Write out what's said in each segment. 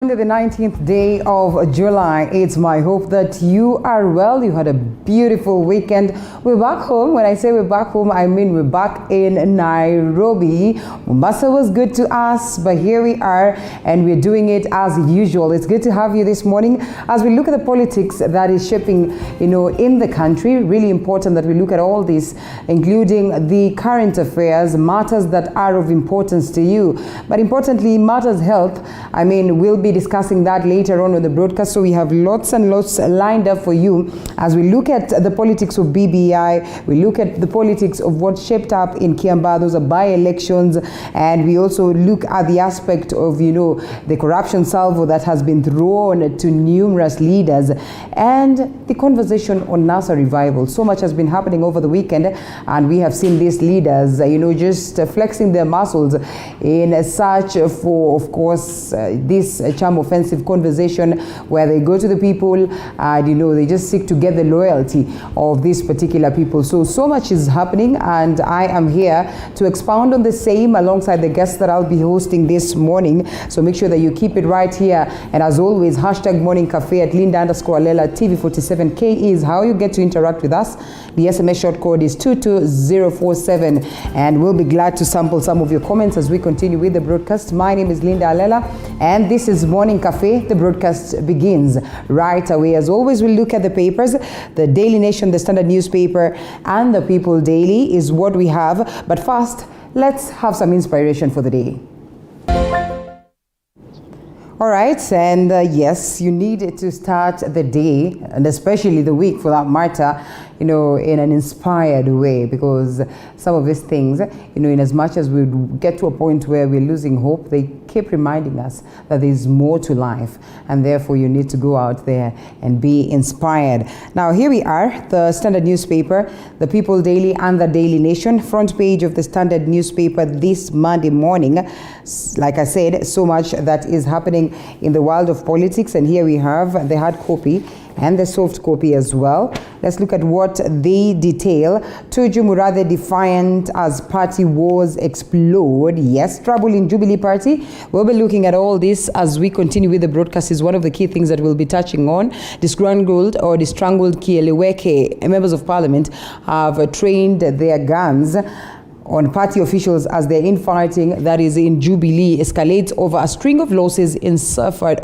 The 19th day of July. It's my hope that you are well. You had a beautiful weekend. We're back home. When I say we're back home, I mean we're back in Nairobi. Mombasa was good to us, but here we are and we're doing it as usual. It's good to have you this morning as we look at the politics that is shaping, in the country. Really important that we look at all this, including the current affairs, matters that are of importance to you. But importantly, matters health. We'll be discussing that later on the broadcast, so we have lots and lots lined up for you as we look at the politics of BBI, we look at the politics of what shaped up in Kiambaa, those are by-elections, and we also look at the aspect of, the corruption salvo that has been thrown to numerous leaders, and the conversation on NASA revival. So much has been happening over the weekend, and we have seen these leaders, just flexing their muscles in search for, of course, this charm offensive conversation where they go to the people and they just seek to get the loyalty of these particular people. So much is happening, and I am here to expound on the same alongside the guests that I'll be hosting this morning. So make sure that you keep it right here, and as always, hashtag morning cafe at Linda_Alela TV47K is how you get to interact with us. The SMS short code is 22047, and we'll be glad to sample some of your comments as we continue with the broadcast. My name is Linda Alela, and this is Morning Cafe. The broadcast begins right away. As always, we'll look at the papers. The Daily Nation, the Standard newspaper, and the People Daily is what we have. But first, let's have some inspiration for the day. All right, and yes, you need to start the day, and especially the week for that matter, in an inspired way, because some of these things, in as much as we get to a point where we're losing hope, they keep reminding us that there's more to life, and therefore you need to go out there and be inspired. Now, here we are, the Standard newspaper, the People Daily, and the Daily Nation. Front page of the Standard newspaper this Monday morning. Like I said, so much that is happening in the world of politics, and here we have the hard copy and the soft copy as well. Let's look at what they detail. Tuju Murathe defiant as party wars explode. Yes, trouble in Jubilee Party. We'll be looking at all this as we continue with the broadcast. Is one of the key things that we'll be touching on. Disgruntled Kieleweke members of parliament have trained their guns on party officials as their infighting that is in Jubilee escalates over a string of losses it suffered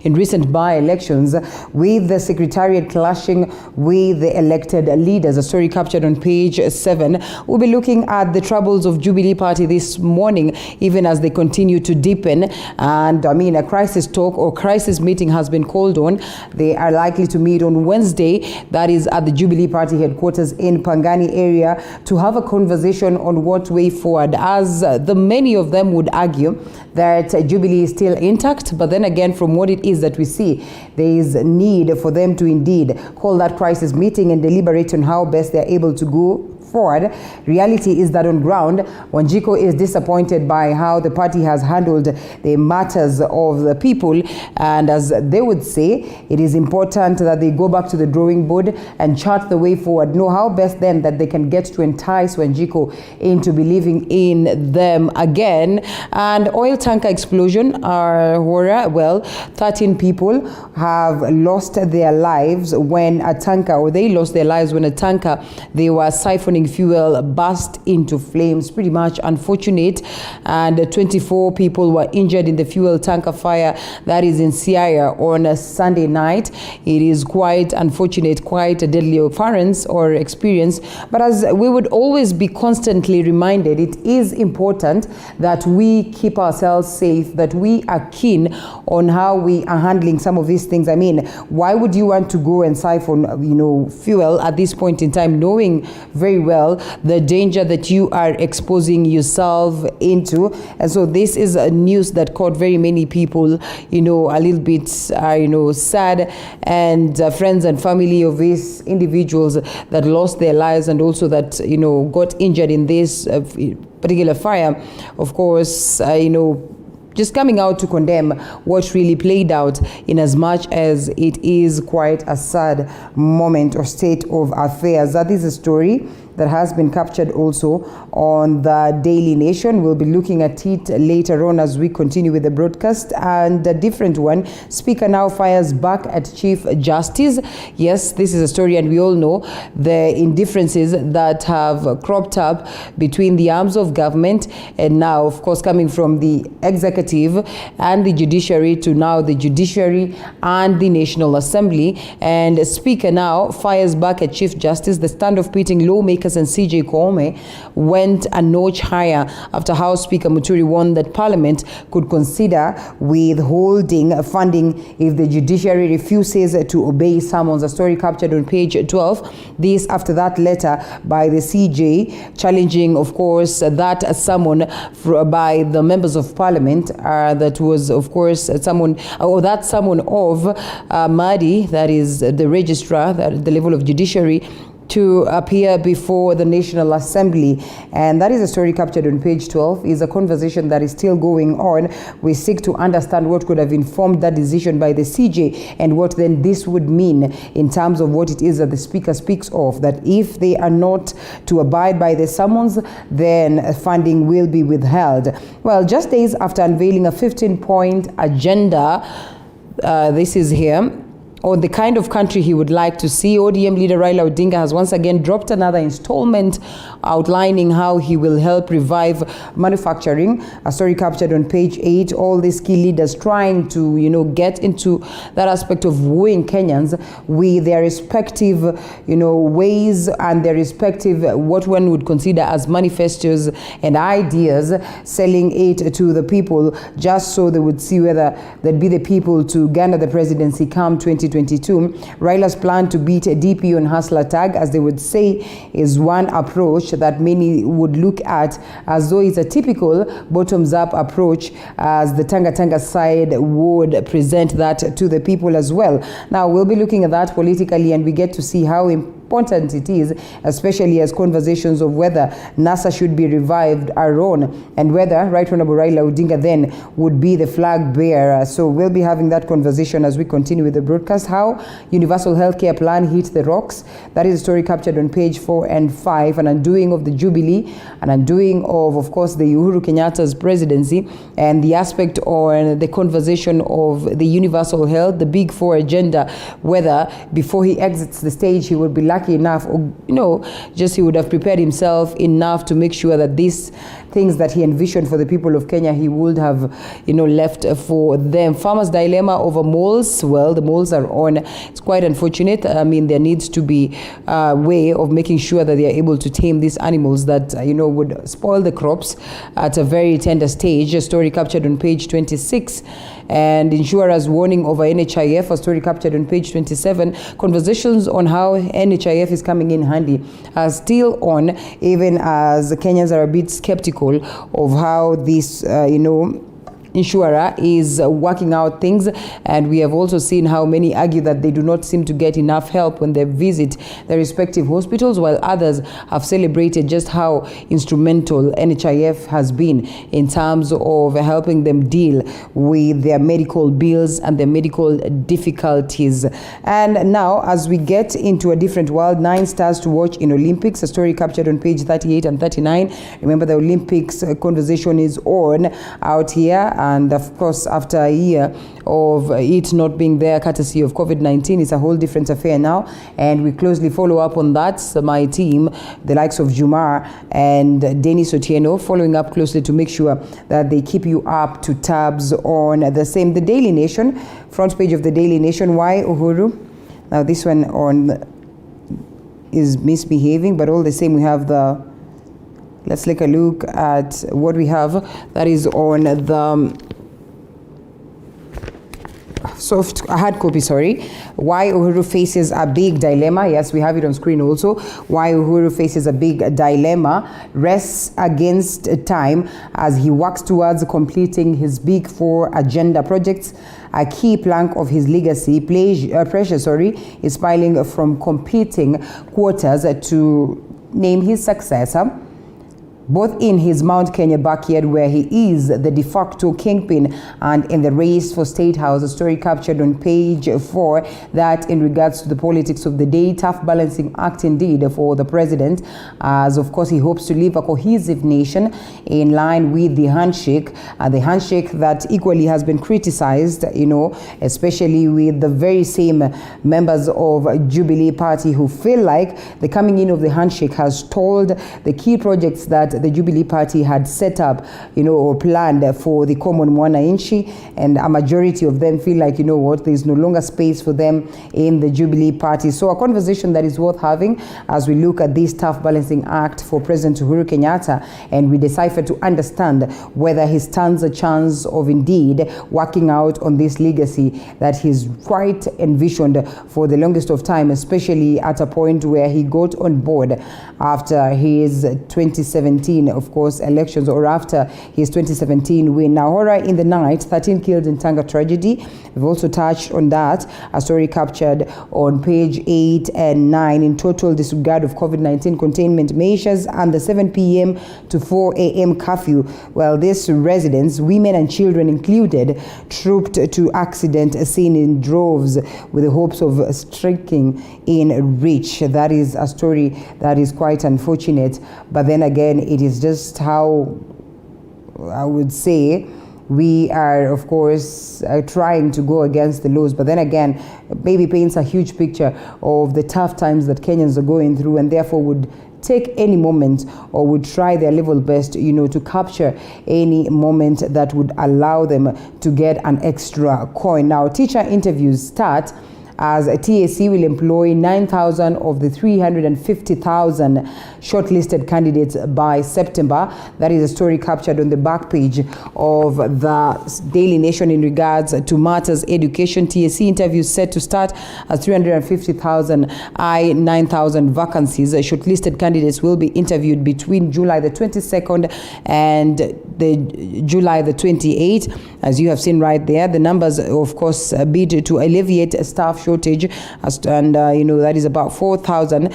in recent by-elections, with the secretariat clashing with the elected leaders. A story captured on page 7. We'll be looking at the troubles of Jubilee Party this morning, even as they continue to deepen. And a crisis talk or crisis meeting has been called on. They are likely to meet on Wednesday, that is at the Jubilee Party headquarters in Pangani area, to have a conversation on what way forward, as the many of them would argue that Jubilee is still intact, but then again, from what it is that we see, there is need for them to indeed call that crisis meeting and deliberate on how best they're able to go forward. Reality is that on ground, Wanjiku is disappointed by how the party has handled the matters of the people, and as they would say, it is important that they go back to the drawing board and chart the way forward, know how best then that they can get to entice Wanjiku into believing in them again. And oil tanker explosion are horror. Well, 13 people have lost their lives when a tanker, or they lost their lives when a tanker they were siphoning fuel burst into flames. Pretty much unfortunate. And 24 people were injured in the fuel tanker fire that is in Siaya on a Sunday night. It is quite unfortunate, quite a deadly occurrence or experience. But as we would always be constantly reminded, it is important that we keep ourselves safe, that we are keen on how we are handling some of these things. Why would you want to go and siphon, fuel at this point in time, knowing very well the danger that you are exposing yourself into? And so this is a news that caught very many people, a little bit, sad, and friends and family of these individuals that lost their lives and also that, got injured in this particular fire. Of course, just coming out to condemn what really played out, in as much as it is quite a sad moment or state of affairs. That is a story that has been captured also on the Daily Nation. We'll be looking at it later on as we continue with the broadcast. And a different one, Speaker now fires back at Chief Justice. Yes, this is a story, and we all know the indifferences that have cropped up between the arms of government, and now, of course, coming from the executive and the judiciary to now the judiciary and the National Assembly. And Speaker now fires back at Chief Justice. The stand of pitting lawmakers and CJ Koome went a notch higher after House Speaker Muturi warned that Parliament could consider withholding funding if the judiciary refuses to obey summons. A story captured on page 12. This after that letter by the CJ challenging, of course, that summon by the members of Parliament that was, of course, someone of Madi, that is the registrar at the level of judiciary, to appear before the National Assembly. And that is a story captured on page 12. Is a conversation that is still going on. We seek to understand what could have informed that decision by the CJ and what then this would mean in terms of what it is that the Speaker speaks of, that if they are not to abide by the summons, then funding will be withheld. Well, just days after unveiling a 15-point agenda, this is here, or the kind of country he would like to see, ODM leader Raila Odinga has once again dropped another installment outlining how he will help revive manufacturing. A story captured on page 8. All these key leaders trying to, get into that aspect of wooing Kenyans with their respective, ways and their respective, what one would consider as manifestos and ideas, selling it to the people just so they would see whether they'd be the people to garner the presidency come 2022. Raila's plan to beat DP on hustler tag, as they would say, is one approach that many would look at as though it's a typical bottoms-up approach, as the Tanga side would present that to the people as well. Now, we'll be looking at that politically, and we get to see how important it is, especially as conversations of whether NASA should be revived are on, and whether Right Honorable Raila Odinga then would be the flag bearer. So we'll be having that conversation as we continue with the broadcast. How universal healthcare plan hit the rocks. That is a story captured on page 4 and 5. An undoing of the Jubilee, an undoing of course, the Uhuru Kenyatta's presidency, and the aspect on the conversation of the universal health, the Big Four agenda, whether before he exits the stage he would be lucky enough, or just he would have prepared himself enough to make sure that these things that he envisioned for the people of Kenya, he would have left for them. Farmers' dilemma over moles. Well, the moles are on. It's quite unfortunate. I mean, there needs to be a way of making sure that they are able to tame these animals that would spoil the crops at a very tender stage. A story captured on page 26. And insurers warning over NHIF, a story captured on page 27. Conversations on how NHIF is coming in handy are still on, even as Kenyans are a bit skeptical of how this, insurer is working out things. And we have also seen how many argue that they do not seem to get enough help when they visit their respective hospitals, while others have celebrated just how instrumental NHIF has been in terms of helping them deal with their medical bills and their medical difficulties. And now, as we get into a different world, 9 stars to watch in Olympics, a story captured on page 38 and 39. Remember, the Olympics conversation is on out here. And of course, after a year of it not being there, courtesy of COVID-19, it's a whole different affair now. And we closely follow up on that. So my team, the likes of Jumar and Dennis Otieno, following up closely to make sure that they keep you up to tabs on the same. The Daily Nation, front page of the Daily Nation. Why Uhuru? Now this one is misbehaving, but all the same, we have the... Let's take a look at what we have that is on the hard copy, Why Uhuru faces a big dilemma. Yes, we have it on screen also. Why Uhuru faces a big dilemma. Rests against time as he works towards completing his Big Four agenda projects. A key plank of his legacy, pressure is piling from competing quarters to name his successor. both in his Mount Kenya backyard, where he is the de facto kingpin, and in the race for State House. A story captured on page 4 that in regards to the politics of the day, tough balancing act indeed for the president, as of course he hopes to leave a cohesive nation in line with the handshake that equally has been criticized, especially with the very same members of Jubilee Party who feel like the coming in of the handshake has stalled the key projects that the Jubilee Party had set up, or planned for the common mwananchi, and a majority of them feel like, there's no longer space for them in the Jubilee Party. So a conversation that is worth having as we look at this tough balancing act for President Uhuru Kenyatta, and we decipher to understand whether he stands a chance of indeed working out on this legacy that he's quite envisioned for the longest of time, especially at a point where he got on board after his 2017, of course, elections, or after his 2017 win. Now, horror in the night, 13 killed in Tanga tragedy. We've also touched on that, a story captured on page 8 and 9. In total disregard of COVID-19 containment measures and the 7 p.m. to 4 a.m. curfew. Well, these residents, women and children included, trooped to accident scene in droves with the hopes of striking in rich. That is a story that is quite unfortunate, but then again, it is just how I would say we are, of course, trying to go against the laws, but then again, maybe paints a huge picture of the tough times that Kenyans are going through, and therefore would take any moment, or would try their level best, to capture any moment that would allow them to get an extra coin. Now, teacher interviews start as a TAC will employ 9,000 of the 350,000 shortlisted candidates by September. That is a story captured on the back page of the Daily Nation in regards to matters education. TAC interviews set to start as 350,000 9,000 vacancies. Shortlisted candidates will be interviewed between July the 22nd and the July the 28th. As you have seen right there, the numbers, of course, bid to alleviate staff shortage, and that is about 4,000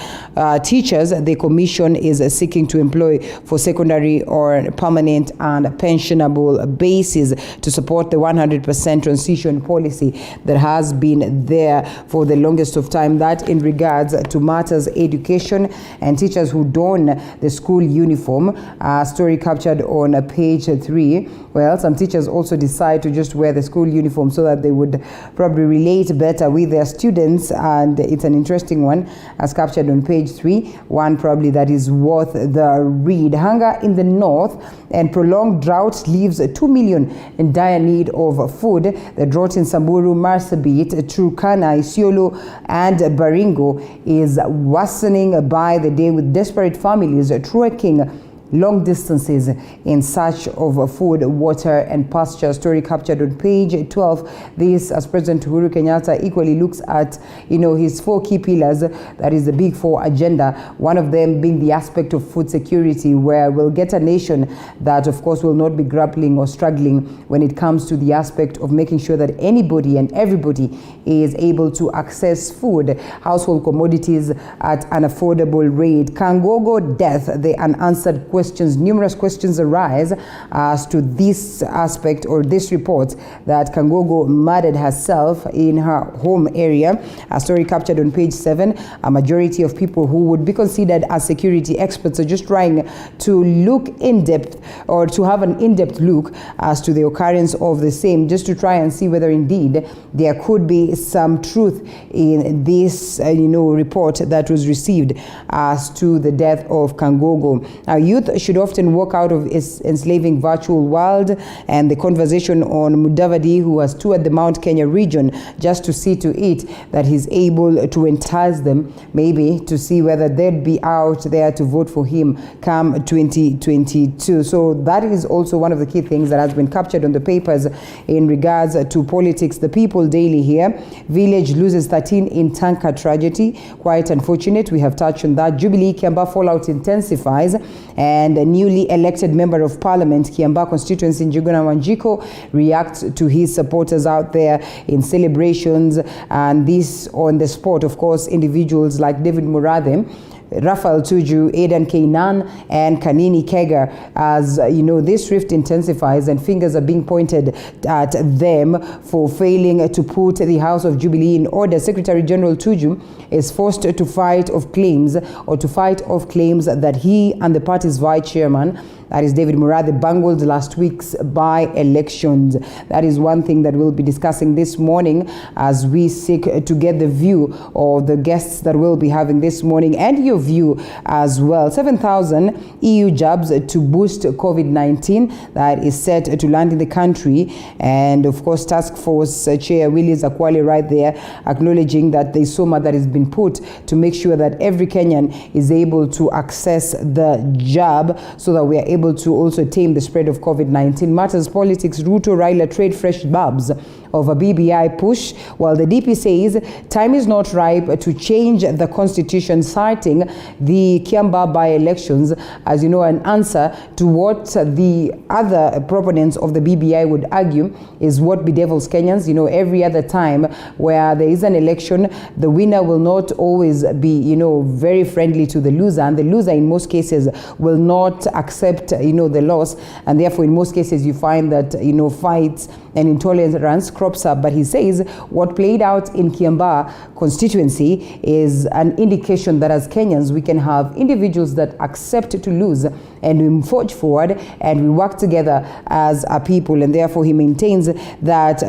teachers the commission is seeking to employ for secondary or permanent and pensionable basis to support the 100% transition policy that has been there for the longest of time. That in regards to matters education and teachers who don the school uniform. Story captured on page 3. Well, some teachers also decide to just wear the school uniform so that they would probably relate better with their students, and it's an interesting one as captured on page 3. One probably that is worth the read. Hunger in the north and prolonged drought leaves 2 million in dire need of food. The drought in Samburu, Marsabit, Turkana, Isiolo and Baringo is worsening by the day, with desperate families trekking long distances in search of food, water and pasture. Story captured on page 12. This, as President Uhuru Kenyatta equally looks at, his 4 key pillars, that is the big 4 agenda, one of them being the aspect of food security, where we'll get a nation that, of course, will not be grappling or struggling when it comes to the aspect of making sure that anybody and everybody is able to access food, household commodities at an affordable rate. Kangogo death, the unanswered questions. Numerous questions arise as to this aspect, or this report that Kangogo murdered herself in her home area. A story captured on page 7. A majority of people who would be considered as security experts are just trying to look in depth, or to have an in-depth look as to the occurrence of the same, just to try and see whether indeed there could be some truth in this report that was received as to the death of Kangogo. Now, youth should often walk out of its enslaving virtual world, and the conversation on Mudavadi, who has toured the Mount Kenya region just to see to it that he's able to entice them, maybe to see whether they'd be out there to vote for him come 2022. So that is also one of the key things that has been captured on the papers in regards to politics. The People Daily here. Village loses 13 in Tanka tragedy. Quite unfortunate. We have touched on that. Jubilee Kiambaa fallout intensifies, and a newly elected member of parliament, Kiambaa constituency in Njuguna Wanjiko, reacts to his supporters out there in celebrations, and this on the spot. Of course, individuals like David Murathe Raphael Tuju, Aidan Kainan, and Kanini Kega. As you know, this rift intensifies and fingers are being pointed at them for failing to put the House of Jubilee in order. Secretary General Tuju is forced to fight off claims that he and the party's vice chairman, that is David Murade, bungled last week's by-elections. That is one thing that we'll be discussing this morning as we seek to get the view of the guests that we'll be having this morning and your view as well. 7,000 EU jabs to boost COVID-19 that is set to land in the country. And of course, Task Force Chair Willis Akwali right there acknowledging that there's so much that has been put to make sure that every Kenyan is able to access the jab so that we are able to also tame the spread of COVID-19. Matters politics, Ruto Raila trade fresh barbs of a BBI push, while the DP says time is not ripe to change the constitution, citing the Kiambaa by-elections as, you know, an answer to what the other proponents of the BBI would argue is what bedevils Kenyans. You know, every other time where there is an election, the winner will not always be, you know, very friendly to the loser, and the loser in most cases will not accept, you know, the loss, and therefore in most cases you find that, you know, fights and intolerance crops up. But he says what played out in Kiambaa constituency is an indication that as Kenyans we can have individuals that accept to lose and we forge forward and we work together as a people, and therefore he maintains that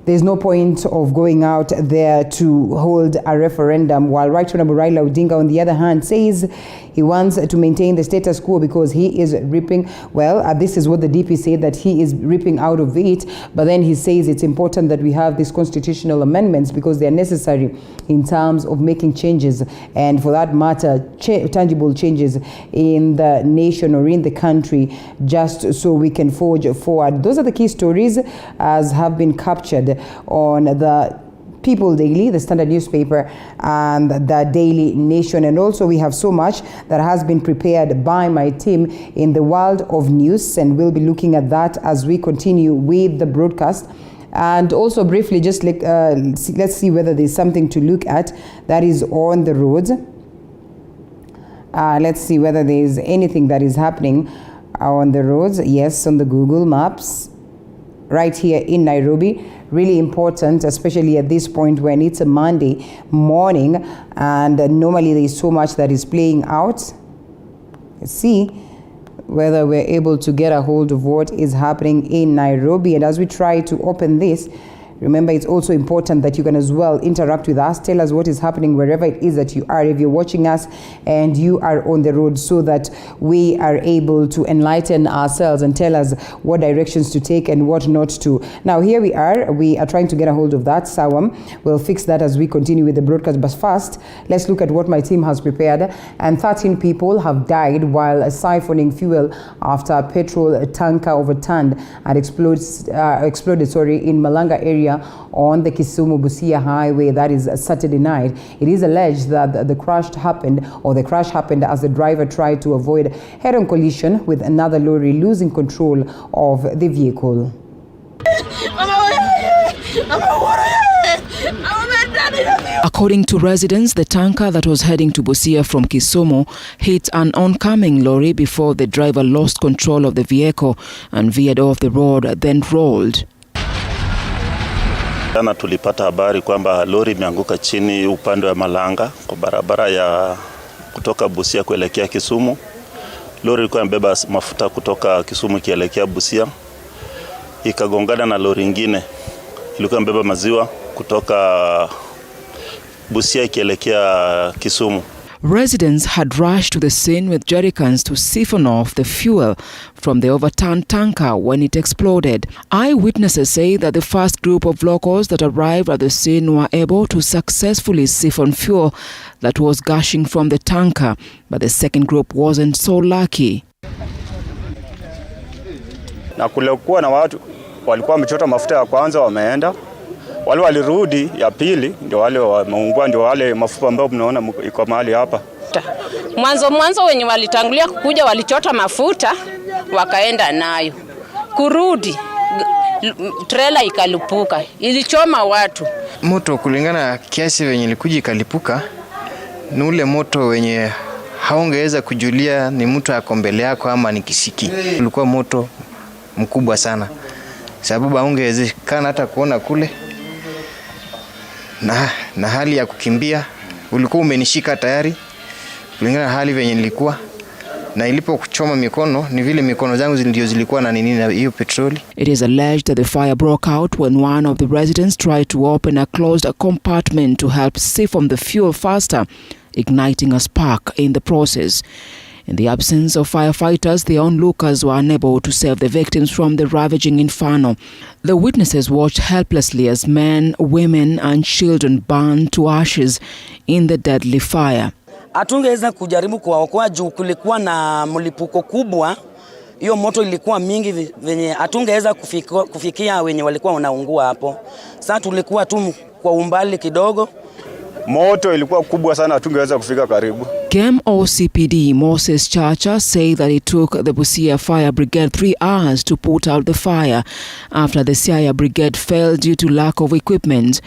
there's no point of going out there to hold a referendum, while Right Honorable Raila Odinga, on the other hand, says he wants to maintain the status quo because he is reaping, this is what the DP said, that he is reaping out of it. But then he says it's important that we have these constitutional amendments because they are necessary in terms of making changes, and for that matter, tangible changes in the nation or in the country, just so we can forge forward. Those are the key stories as have been captured on the People Daily, the Standard newspaper, and the Daily Nation. And also we have so much that has been prepared by my team in the world of news, and we'll be looking at that as we continue with the broadcast. And also briefly, just let's see whether there's something to look at that is on the roads. Let's see whether there's anything that is happening on the roads. Yes, on the Google Maps right here in Nairobi. Really important, especially at this point when it's a Monday morning and normally there is so much that is playing out. Let's see whether we're able to get a hold of what is happening in Nairobi. And as we try to open this, remember, it's also important that you can as well interact with us. Tell us what is happening wherever it is that you are, if you're watching us and you are on the road, so that we are able to enlighten ourselves and tell us what directions to take and what not to. Now, here we are trying to get a hold of that. Sawam, we'll fix that as we continue with the broadcast. But first, let's look at what my team has prepared. And 13 people have died while siphoning fuel after a petrol tanker overturned and exploded in Malanga area on the Kisumu-Busia highway. That is Saturday night. It is alleged that the crash happened as the driver tried to avoid head-on collision with another lorry, losing control of the vehicle. According to residents, the tanker that was heading to Busia from Kisumu hit an oncoming lorry before the driver lost control of the vehicle and veered off the road, then rolled. Jana tulipata habari kwamba lori imeanguka chini upande wa Malanga kwa barabara ya kutoka Busia kuelekea Kisumu. Lori ilikuwa imebeba mafuta kutoka Kisumu kielekea Busia. Ikagongana na lori nyingine ilikuwa imebeba maziwa kutoka Busia ikielekea Kisumu. Residents had rushed to the scene with jerrycans to siphon off the fuel from the overturned tanker when it exploded. Eyewitnesses say that the first group of locals that arrived at the scene were able to successfully siphon fuel that was gushing from the tanker, but the second group wasn't so lucky. Na kulikuwa na watu walikuwa wamechota mafuta ya kwanza wameenda. Wale walirudi ya pili ndio wale wameungua, ndio wale mafupa ambao mnaona iko mahali hapa. Mwanzo wenye walitangulia kukuja walichota mafuta wakaenda nayo. Kurudi trailer ikalipuka, ilichoma watu. Moto kulingana kiasi venye ilikuja ikalipuka ni ule moto wenye haungeweza kujulia ni mtu ako mbele yako ama ni kisiki. Ulikuwa moto mkubwa sana, sababu haungewezekana hata kuona kule, na hali ya kukimbia ulikuwa umenishika tayari kulingana na hali venye nilikuwa, na ilipokuchoma mikono ni vile mikono zangu ndio zilikuwa na nini na hiyo petroli. It is alleged that the fire broke out when one of the residents tried to open a closed compartment to help siphon the fuel faster, igniting a spark in the process. In the absence of firefighters, the onlookers were unable to save the victims from the ravaging inferno. The witnesses watched helplessly as men, women and children burned to ashes in the deadly fire. Hatungeweza kujaribu kuwaokoa juu kulikuwa na mlipuko kubwa. Hiyo moto ilikuwa mingi venye hatungeweza kufikia wenye walikuwa wanaungua hapo. Sasa tulikuwa tu kwa umbali kidogo. Moto ilikuwa kubwa sana, hatungeweza kufika karibu. OCPD Moses Chacha say that it took the Busia Fire Brigade 3 hours to put out the fire after the Siaya Brigade failed due to lack of equipment.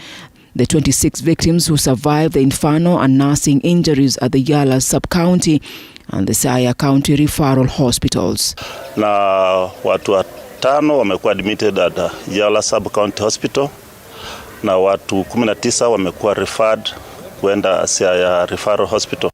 The 26 victims who survived the inferno are nursing injuries at the Yala sub-county and the Siaya County referral hospitals. Na watu 5 wamekuwa admitted at Yala sub-county hospital na watu 19 wamekuwa referred kwenda Siaya referral hospital.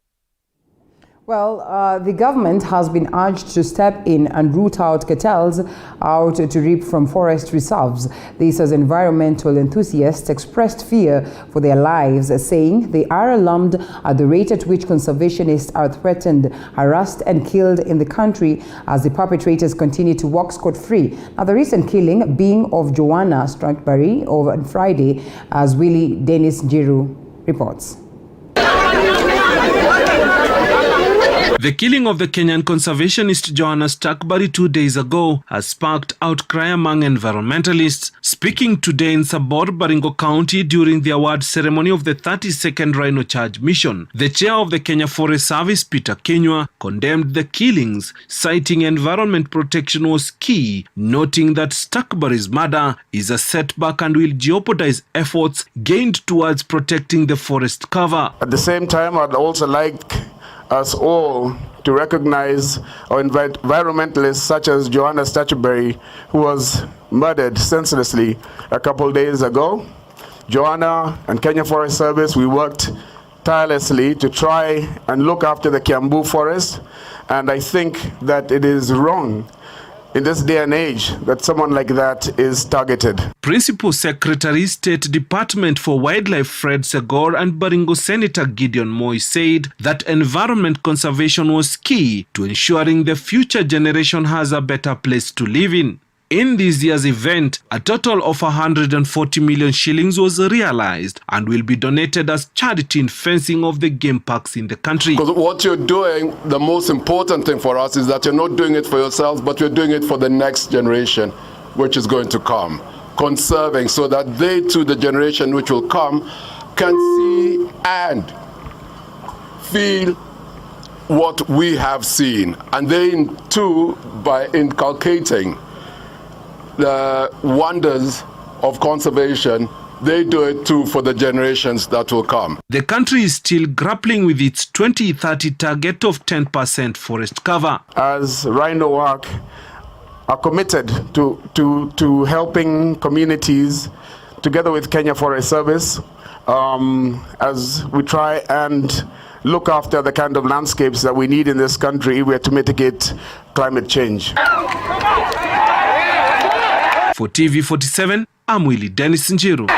Well, the government has been urged to step in and root out cartels out to reap from forest reserves. This as environmental enthusiasts expressed fear for their lives, saying they are alarmed at the rate at which conservationists are threatened, harassed and killed in the country as the perpetrators continue to walk scot-free. Now, the recent killing being of Joanna Strandberry on Friday, as Willie Dennis Jiru reports. The killing of the Kenyan conservationist Joanna Strandberry 2 days ago has sparked outcry among environmentalists. Speaking today in Sabor, Baringo County during the award ceremony of the 32nd Rhino Charge Mission, the chair of the Kenya Forest Service, Peter Kenywa, condemned the killings, citing environment protection was key, noting that Strandberry's murder is a setback and will jeopardize efforts gained towards protecting the forest cover. At the same time, I'd also like us all to recognize our environmentalists such as Joanna Strandberry, who was murdered senselessly a couple of days ago. Joanna and Kenya Forest Service, we worked tirelessly to try and look after the Kiambu forest, and I think that it is wrong in this day and age that someone like that is targeted. Principal Secretary, State Department for Wildlife Fred Segor and Baringo Senator Gideon Moi said that environment conservation was key to ensuring the future generation has a better place to live in. In this year's event, a total of 140 million shillings was realized and will be donated as charity in fencing of the game parks in the country. Because what you're doing, the most important thing for us is that you're not doing it for yourselves, but you're doing it for the next generation, which is going to come. Conserving so that they too, the generation which will come, can see and feel what we have seen. And they too, by inculcating the wonders of conservation, they do it too for the generations that will come. The country is still grappling with its 2030 target of 10% forest cover. As Rhino Work are committed to helping communities together with Kenya Forest Service as we try and look after the kind of landscapes that we need in this country if we are to mitigate climate change. For TV47, I'm Willie Dennis Njiru.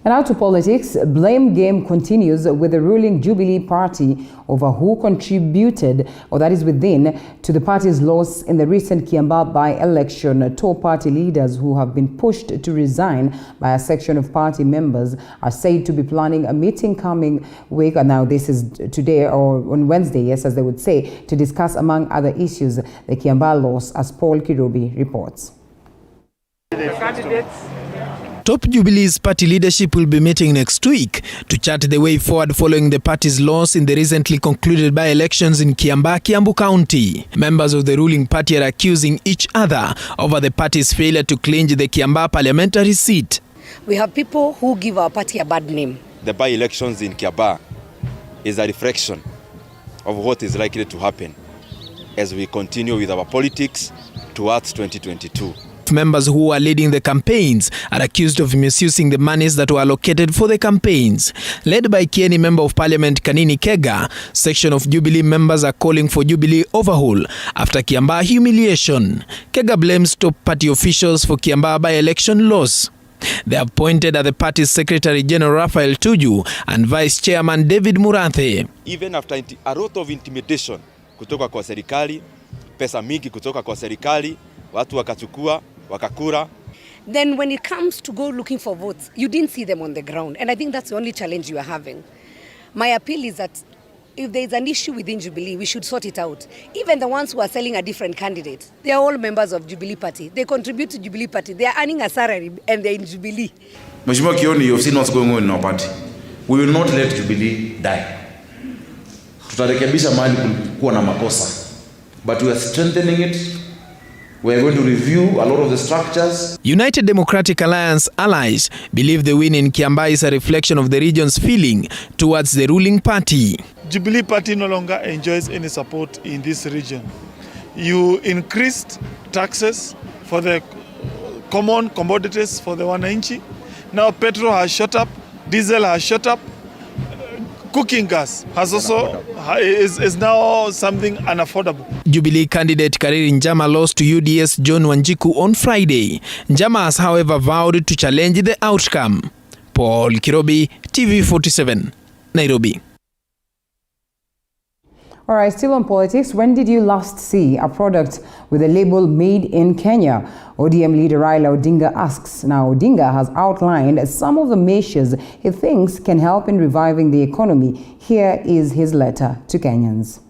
And now to politics. Blame game continues with the ruling Jubilee Party over who contributed, or that is within, to the party's loss in the recent Kiambaa by-election. Top party leaders who have been pushed to resign by a section of party members are said to be planning a meeting coming week. And now this is today or on Wednesday, yes, as they would say, to discuss among other issues the Kiambaa loss, as Paul Kirubi reports. Top Jubilee's party leadership will be meeting next week to chart the way forward following the party's loss in the recently concluded by-elections in Kiambaa, Kiambu County. Members of the ruling party are accusing each other over the party's failure to clinch the Kiambaa parliamentary seat. We have people who give our party a bad name. The by-elections in Kiambaa is a reflection of what is likely to happen as we continue with our politics towards 2022. Members who are leading the campaigns are accused of misusing the monies that were allocated for the campaigns. Led by Kieni Member of Parliament Kanini Kega, section of Jubilee members are calling for Jubilee overhaul after Kiambaa humiliation. Kega blames top party officials for Kiambaa by-election loss. They have pointed at the party's Secretary General Raphael Tuju and Vice Chairman David Murathe. Even after a lot of intimidation kutoka kwa serikali, pesa mingi kutoka kwa serikali, watu wakachukua, wakakura. Then when it comes to go looking for votes, you didn't see them on the ground. And I think that's the only challenge you are having. My appeal is that if there is an issue within Jubilee, we should sort it out. Even the ones who are selling a different candidate, they are all members of Jubilee Party. They contribute to Jubilee Party. They are earning a salary and they're in Jubilee. Mheshimiwa Kioni, you've seen what's going on in our party. We will not let Jubilee die. Tutarekebisha mahali kulikuwa na makosa. But we are strengthening it. We are going to review a lot of the structures. United Democratic Alliance allies believe the win in Kiambaa is a reflection of the region's feeling towards the ruling party. Jubilee Party no longer enjoys any support in this region. You increased taxes for the common commodities for the wananchi. Now petrol has shot up, diesel has shot up, cooking gas has also is now something unaffordable. Jubilee candidate Kariri Njama lost to UDS John Wanjiku on Friday. Njama has, however, vowed to challenge the outcome. Paul Kirobi, TV47, Nairobi. All right, still on politics. When did you last see a product with a label made in Kenya? ODM leader Raila Odinga asks. Now, Odinga has outlined some of the measures he thinks can help in reviving the economy. Here is his letter to Kenyans.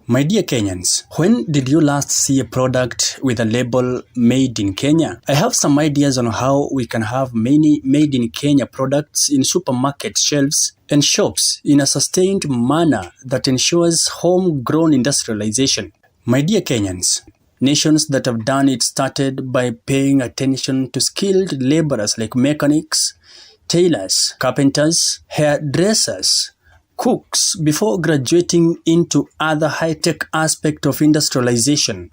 My dear Kenyans, when did you last see a product with a label made in Kenya? I have some ideas on how we can have many made in Kenya products in supermarket shelves and shops in a sustained manner that ensures homegrown industrialization. My dear Kenyans, nations that have done it started by paying attention to skilled laborers like mechanics, tailors, carpenters, hairdressers, cooks before graduating into other high-tech aspects of industrialization.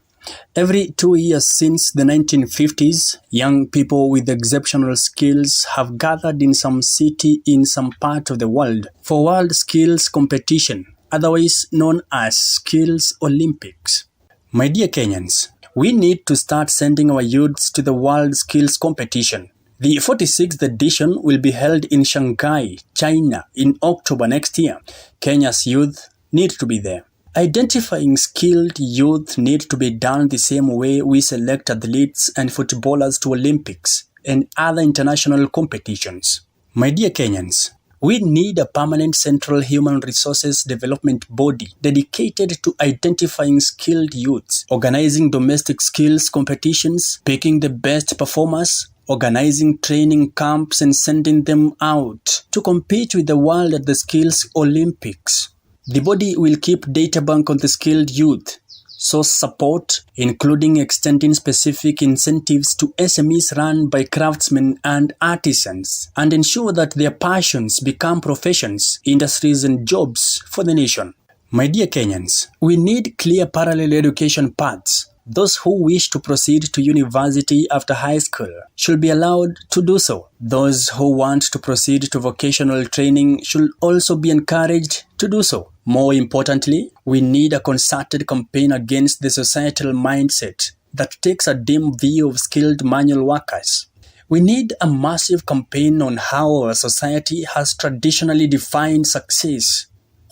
Every 2 years since the 1950s, young people with exceptional skills have gathered in some city in some part of the world for World Skills Competition, otherwise known as Skills Olympics. My dear Kenyans, we need to start sending our youths to the World Skills Competition. The 46th edition will be held in Shanghai, China in October next year. Kenya's youth need to be there. Identifying skilled youth need to be done the same way we select athletes and footballers to Olympics and other international competitions. My dear Kenyans, we need a permanent central human resources development body dedicated to identifying skilled youths, organizing domestic skills competitions, picking the best performers, organizing training camps and sending them out to compete with the world at the Skills Olympics. The body will keep data bank on the skilled youth, source support, including extending specific incentives to SMEs run by craftsmen and artisans, and ensure that their passions become professions, industries and jobs for the nation. My dear Kenyans, we need clear parallel education paths. Those who wish to proceed to university after high school should be allowed to do so. Those who want to proceed to vocational training should also be encouraged to do so. More importantly, we need a concerted campaign against the societal mindset that takes a dim view of skilled manual workers. We need a massive campaign on how our society has traditionally defined success,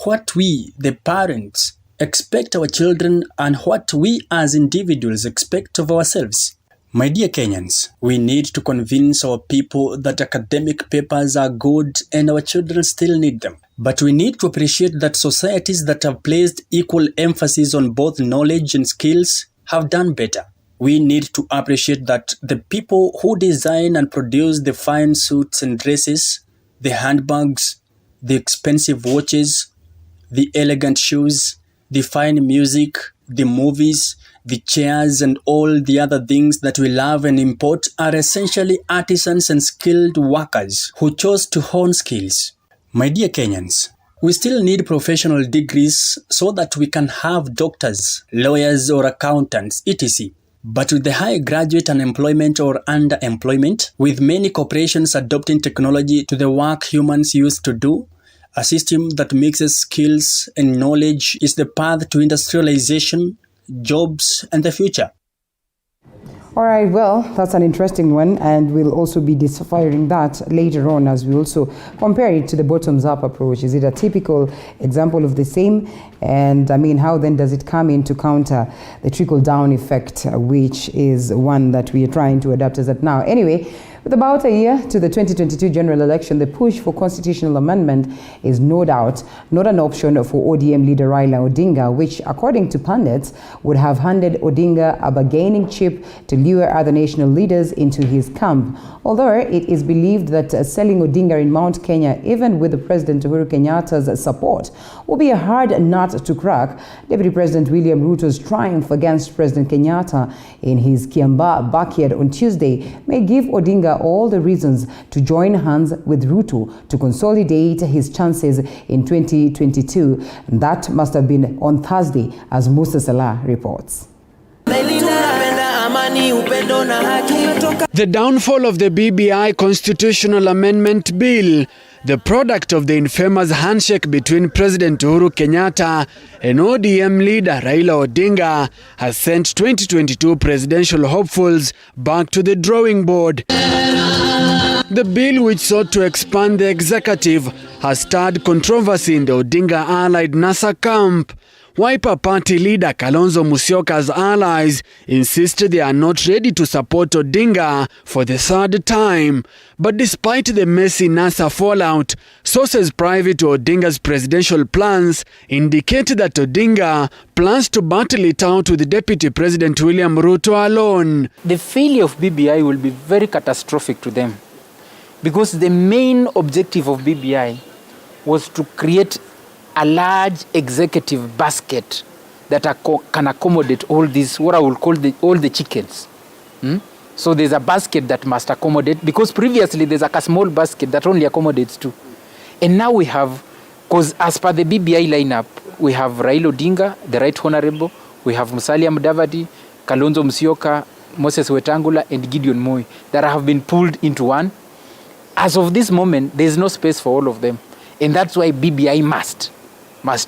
what we, the parents, expect our children and what we as individuals expect of ourselves. My dear Kenyans, we need to convince our people that academic papers are good and our children still need them. But we need to appreciate that societies that have placed equal emphasis on both knowledge and skills have done better. We need to appreciate that the people who design and produce the fine suits and dresses, the handbags, the expensive watches, the elegant shoes, the fine music, the movies, The chairs and all the other things that we love and import are essentially artisans and skilled workers who chose to hone skills. My dear Kenyans, we still need professional degrees so that we can have doctors, lawyers or accountants, etc. But with the high graduate unemployment or underemployment, with many corporations adopting technology to the work humans used to do, a system that mixes skills and knowledge is the path to industrialization, jobs, and the future. All right, well, that's an interesting one, and we'll also be deciphering that later on as we also compare it to the bottoms-up approach. Is it a typical example of the same? And I mean, how then does it come in to counter the trickle-down effect, which is one that we are trying to adapt as at now? Anyway, with about a year to the 2022 general election, the push for constitutional amendment is no doubt not an option for ODM leader Raila Odinga, which, according to pundits, would have handed Odinga a bargaining chip to lure other national leaders into his camp. Although it is believed that selling Odinga in Mount Kenya, even with the President Uhuru Kenyatta's support, will be a hard nut to crack. Deputy President William Ruto's triumph against President Kenyatta in his Kiambaa backyard on Tuesday may give Odinga all the reasons to join hands with Ruto to consolidate his chances in 2022. And that must have been on Thursday, as Musa Salah reports. The downfall of the BBI constitutional amendment bill, the product of the infamous handshake between President Uhuru Kenyatta and ODM leader Raila Odinga, has sent 2022 presidential hopefuls back to the drawing board. The bill, which sought to expand the executive, has stirred controversy in the Odinga-allied NASA camp. Wiper Party leader Kalonzo Musyoka's allies insist they are not ready to support Odinga for the third time. But despite the messy NASA fallout, sources private to Odinga's presidential plans indicate that Odinga plans to battle it out with Deputy President William Ruto alone. The failure of BBI will be very catastrophic to them, because the main objective of BBI was to create a large executive basket that can accommodate all these, what I will call all the chickens. So there's a basket that must accommodate, because previously there's a small basket that only accommodates two. And now we have, because as per the BBI lineup, we have Raila Odinga, the Right Honorable, we have Musalia Mudavadi, Kalonzo Musyoka, Moses Wetangula, and Gideon Moi that have been pulled into one. As of this moment, there's no space for all of them. And that's why BBI must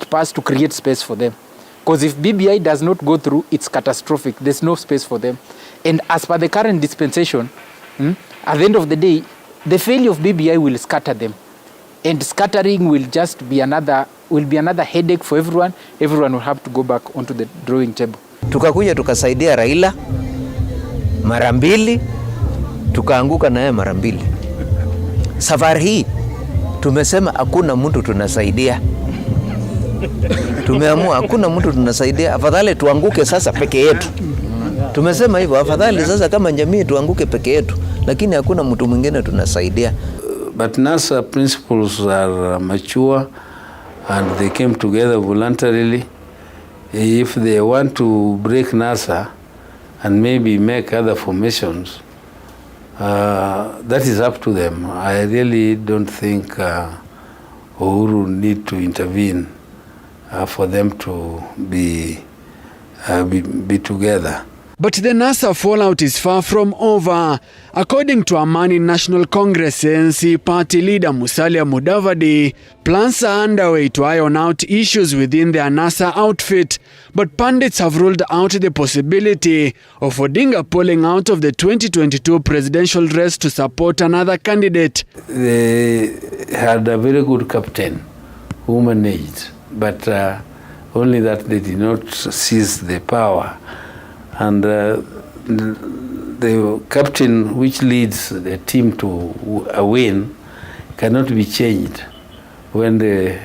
pass to create space for them. Because if BBI does not go through, it's catastrophic. There's no space for them. And as per the current dispensation, at the end of the day, the failure of BBI will scatter them. And scattering will just be another headache for everyone. Everyone will have to go back onto the drawing table. Tukakuja tukasaidia Raila mara mbili, tukaanguka naye mara mbili. Safari hii tumesema hakuna mtu tunasaidia. Tumeamua hakuna mtu tunasaidia, afadhali tuanguke sasa peke yetu. Tumesema hivyo, afadhali sasa kama jamii tuanguke peke yetu, lakini hakuna mtu mwingine tunasaidia. But NASA principles are mature and they came together voluntarily. If they want to break NASA and maybe make other formations, that is up to them. I really don't think Uhuru need to intervene for them to be together. But the NASA fallout is far from over. According to Amani National Congress ANC party leader Musalia Mudavadi, plans are underway to iron out issues within their NASA outfit. But pundits have ruled out the possibility of Odinga pulling out of the 2022 presidential race to support another candidate. They had a very good captain who managed, but only that they did not seize the power. And the captain which leads the team to a win cannot be changed when the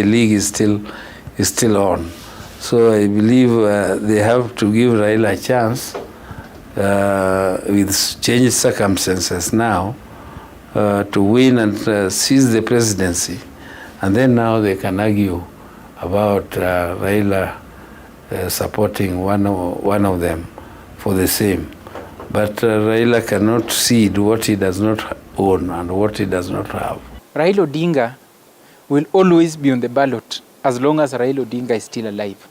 league is still on. So I believe they have to give Raila a chance with changed circumstances now to win and seize the presidency, and then now they can argue about Raila supporting one of them for the same. But Raila cannot cede what he does not own and what he does not have. Raila Odinga will always be on the ballot as long as Raila Odinga is still alive.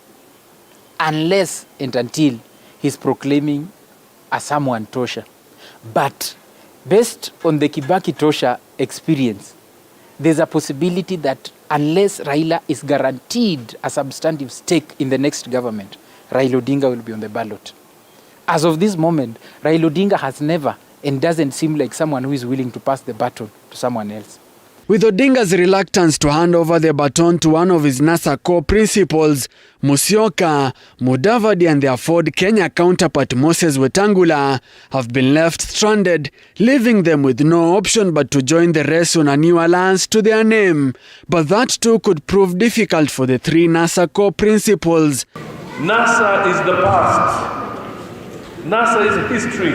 Unless and until he's proclaiming a someone Tosha. But based on the Kibaki Tosha experience, there's a possibility that unless Raila is guaranteed a substantive stake in the next government, Raila Odinga will be on the ballot. As of this moment, Raila Odinga has never and doesn't seem like someone who is willing to pass the baton to someone else. With Odinga's reluctance to hand over the baton to one of his NASA core principals, Musyoka, Mudavadi and their Ford Kenya counterpart Moses Wetangula have been left stranded, leaving them with no option but to join the race on a new alliance to their name. But that too could prove difficult for the three NASA core principals. NASA is the past. NASA is history.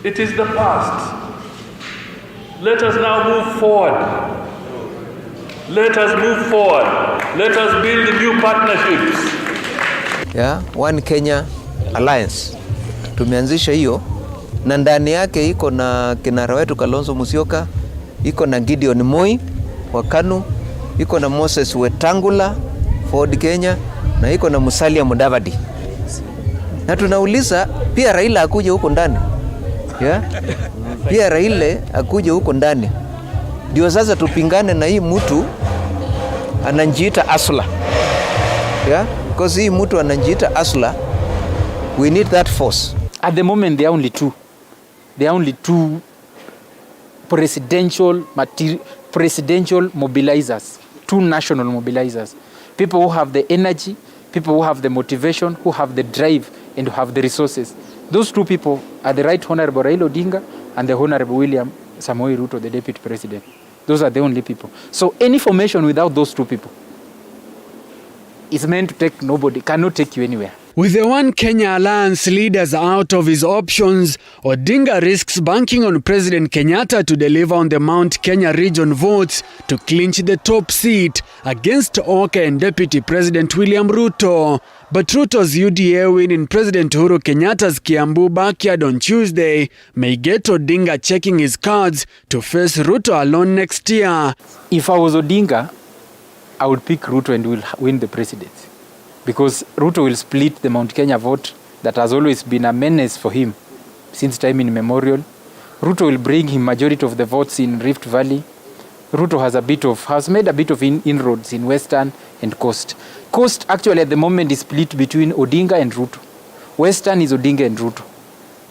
It is the past. Let us now move forward. Let us move forward. Let us build new partnerships. Yeah, One Kenya Alliance. Tumeanzisha hiyo na ndani yake iko na kinara wetu Kalonzo Musyoka, iko na Gideon Moi wa KANU, iko na Moses Wetangula Ford Kenya na iko na Musalia Mudavadi. Na tunauliza pia Raila akuje huko ndani. Yeah? Pia Raila akuje huko ndani. Ndio sasa tupingane na hii mtu anajiita Asla. Yeah? Because hii mtu anajiita Asla. We need that force. At the moment there are only two. There are only two presidential mobilizers, two national mobilizers. People who have the energy, people who have the motivation, who have the drive and who have the resources. Those two people are the Right Honorable Raila Odinga and the Honorable William Samoei Ruto, the Deputy President. Those are the only people. So any formation without those two people is meant to take nobody, cannot take you anywhere. With the One Kenya Alliance leaders out of his options, Odinga risks banking on President Kenyatta to deliver on the Mount Kenya region votes to clinch the top seat against Oka and Deputy President William Ruto. But Ruto's UDA win in President Uhuru Kenyatta's Kiambu backyard on Tuesday may get Odinga checking his cards to face Ruto alone next year. If I was Odinga, I would pick Ruto and will win the presidency. Because Ruto will split the Mount Kenya vote that has always been a menace for him since time immemorial. Ruto will bring him majority of the votes in Rift Valley. Ruto has made a bit of inroads in Western and Coast. Coast actually at the moment is split between Odinga and Ruto. Western is Odinga and Ruto.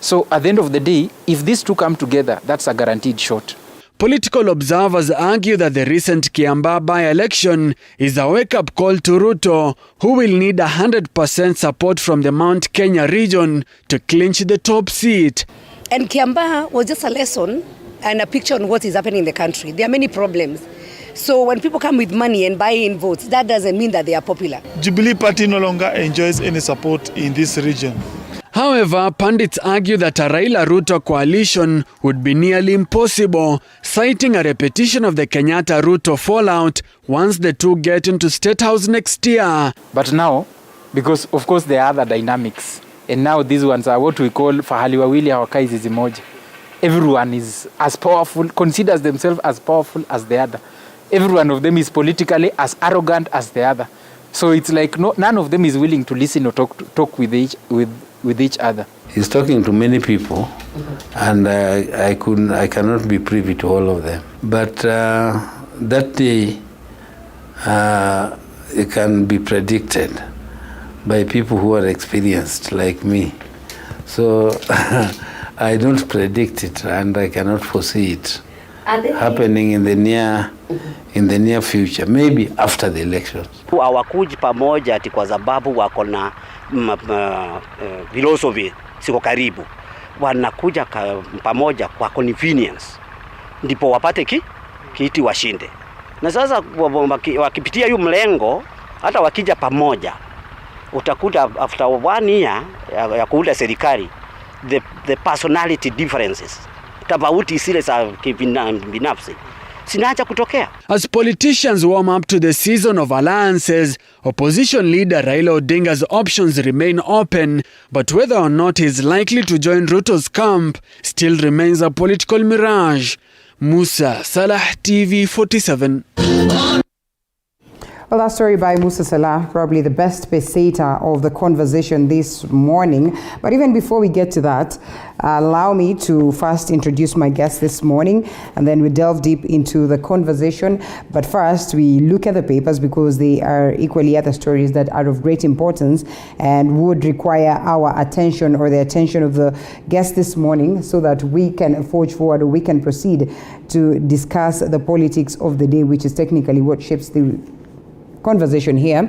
So at the end of the day, if these two come together, that's a guaranteed shot. Political observers argue that the recent Kiambaa by-election is a wake-up call to Ruto, who will need 100% support from the Mount Kenya region to clinch the top seat. And Kiambaa was just a lesson and a picture on what is happening in the country. There are many problems. So when people come with money and buy in votes, that doesn't mean that they are popular. Jubilee Party no longer enjoys any support in this region. However, pundits argue that a Raila-Ruto coalition would be nearly impossible, citing a repetition of the Kenyatta-Ruto fallout once the two get into State House next year. But now, because of course there are other dynamics, and now these ones are what we call fahali wawili hawakai zizi moja. Everyone is as powerful, considers themselves as powerful as the other. Every one of them is politically as arrogant as the other. So it's like none of them is willing to listen or talk with each other. He's talking to many people, and I cannot be privy to all of them. But that day, it can be predicted by people who are experienced like me. So I don't predict it, and I cannot foresee it happening in the near future, maybe after the elections. Hawakuji pamoja ati kwa sababu wako na philosophy siko karibu. Wanakuja pamoja kwa convenience. Ndipo wapate kiti washinde. Na sasa wakipitia hiyo mlengo, hata wakija pamoja, utakuta after 1 year ya kuunda serikali, the personality differences, tofauti zile za binafsi zinaacha kutokea. As politicians warm up to the season of alliances, opposition leader Raila Odinga's options remain open, but whether or not he is likely to join Ruto's camp still remains a political mirage. Musa Salah, TV 47. Well, that story by Musa Salah, probably the best peseita of the conversation this morning. But even before we get to that, allow me to first introduce my guest this morning, and then we delve deep into the conversation. But first, we look at the papers because they are equally other stories that are of great importance and would require our attention or the attention of the guest this morning so that we can forge forward or we can proceed to discuss the politics of the day, which is technically what shapes the conversation here.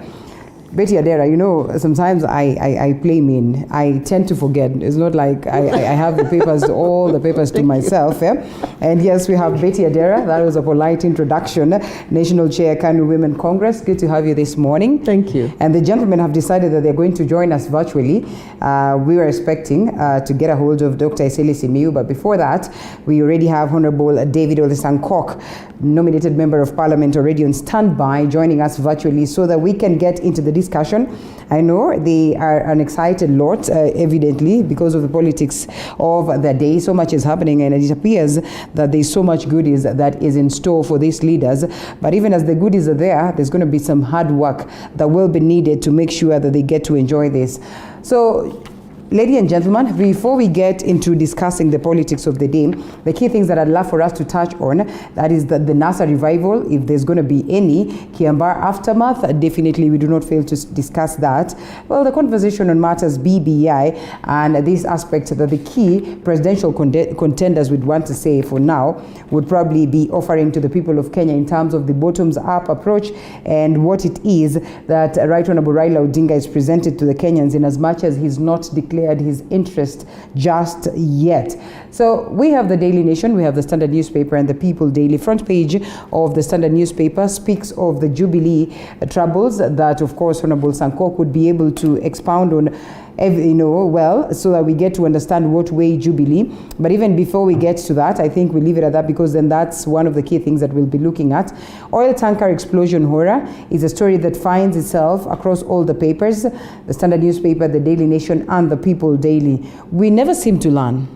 Betty Adera, you know, sometimes I play mean. I tend to forget. It's not like I have the papers, all the papers to myself. Yeah? And yes, we have Betty Adera. That was a polite introduction. National Chair, Kanu Women Congress. Good to have you this morning. Thank you. And the gentlemen have decided that they're going to join us virtually. We were expecting to get a hold of Dr. Eseli Simiyu, but before that, we already have Honorable David Olesankok, nominated Member of Parliament, already on standby, joining us virtually so that we can get into the discussion. I know they are an excited lot, evidently, because of the politics of the day. So much is happening, and it appears that there's so much goodies that is in store for these leaders. But even as the goodies are there, there's going to be some hard work that will be needed to make sure that they get to enjoy this. So, ladies and gentlemen, before we get into discussing the politics of the day, the key things that I'd love for us to touch on, that is the NASA revival, if there's going to be any, Kiambaa aftermath, definitely we do not fail to discuss that. Well, the conversation on matters BBI and this aspect that the key presidential contenders would want to say for now would probably be offering to the people of Kenya in terms of the bottoms-up approach and what it is that Right Honorable Raila Odinga is presented to the Kenyans in as much as he's not declared his interest just yet. So we have the Daily Nation, we have the Standard newspaper, and the People Daily. Front page of the Standard newspaper speaks of the Jubilee troubles that, of course, Honorable Sankok would be able to expound on, you know, well, so that we get to understand what way Jubilee. But even before we get to that, I think we leave it at that, because then that's one of the key things that we'll be looking at. Oil tanker explosion horror is a story that finds itself across all the papers, the Standard newspaper, the Daily Nation, and the People Daily. We never seem to learn.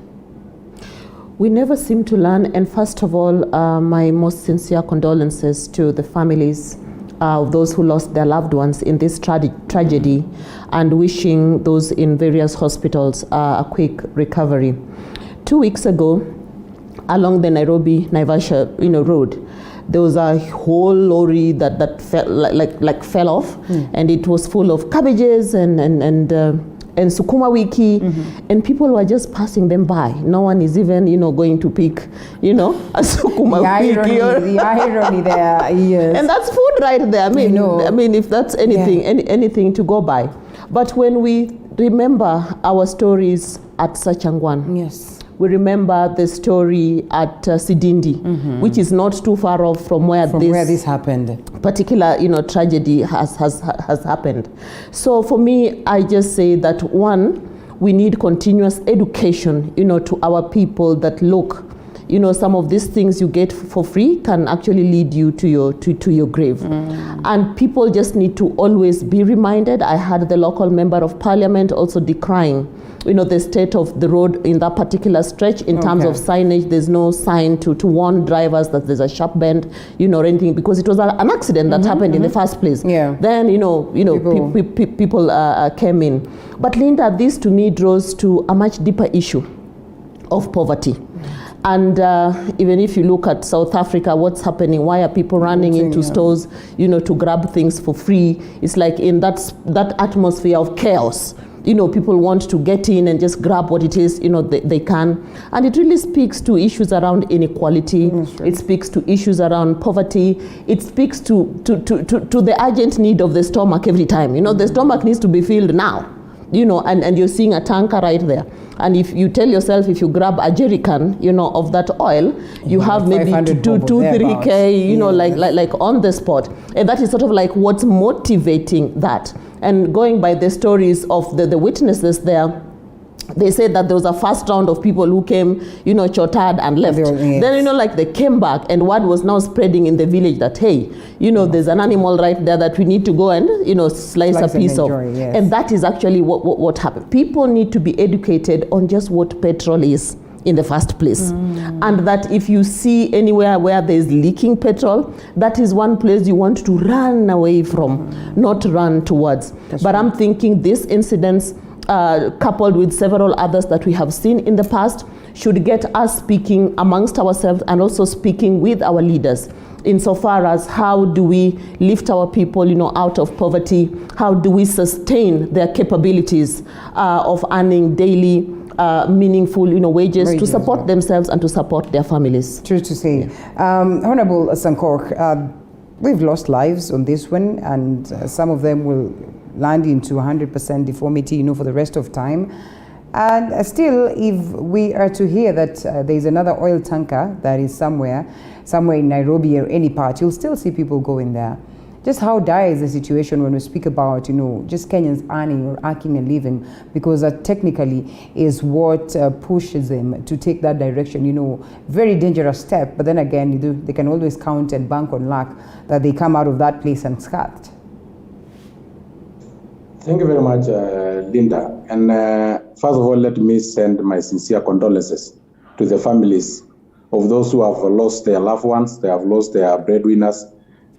We never seem to learn. And first of all, my most sincere condolences to the families of those who lost their loved ones in this tragedy, and wishing those in various hospitals a quick recovery. 2 weeks ago, along the Nairobi-Naivasha road, there was a whole lorry that fell, like fell off, and it was full of cabbages and sukuma wiki, and people were just passing them by. No one is even, going to pick, a sukuma wiki. The irony there, yes. And that's food right there. I mean, if that's anything, anything to go by. But when we remember our stories at Sachangwan, yes, we remember the story at Sidindi, which is not too far off from where this happened. Particular, tragedy has happened. So for me, I just say that one, we need continuous education, to our people that look, some of these things you get for free can actually lead you to your grave. And people just need to always be reminded. I had the local member of parliament also decrying the state of the road in that particular stretch in terms of signage. There's no sign to warn drivers that there's a sharp bend, or anything, because it was an accident that happened in the first place. Yeah. Then, people came in. But Linda, this to me draws to a much deeper issue of poverty. And even if you look at South Africa, what's happening? Why are people running into stores, to grab things for free? It's like in that atmosphere of chaos. People want to get in and just grab what it is, they can. And it really speaks to issues around inequality. It speaks to issues around poverty. It speaks to the urgent need of the stomach every time. The stomach needs to be filled now. And you're seeing a tanker right there. And if you tell yourself, if you grab a jerrycan, of that oil, you have maybe 2-3K, like on the spot. And that is sort of like what's motivating that. And going by the stories of the witnesses there, they said that there was a first round of people who came, chotad and left. Yes. Then, they came back, and word was now spreading in the village that, hey, there's an animal right there that we need to go and, slice a piece of. Yes. And that is actually what happened. People need to be educated on just what petrol is in the first place. And that if you see anywhere where there's leaking petrol, that is one place you want to run away from, not run towards. But I'm thinking these incidents, coupled with several others that we have seen in the past, should get us speaking amongst ourselves and also speaking with our leaders insofar as how do we lift our people, out of poverty, how do we sustain their capabilities of earning daily meaningful, wages to support themselves and to support their families. True to say. Honorable Sankor, we've lost lives on this one, and some of them will land into 100% deformity, for the rest of time. And still, if we are to hear that there is another oil tanker that is somewhere in Nairobi or any part, you'll still see people going there. Just how dire is the situation when we speak about, just Kenyans earning or working and living, because that technically is what pushes them to take that direction, very dangerous step. But then again, they can always count and bank on luck that they come out of that place unscathed. Thank you very much, Linda. And first of all, let me send my sincere condolences to the families of those who have lost their loved ones, they have lost their breadwinners,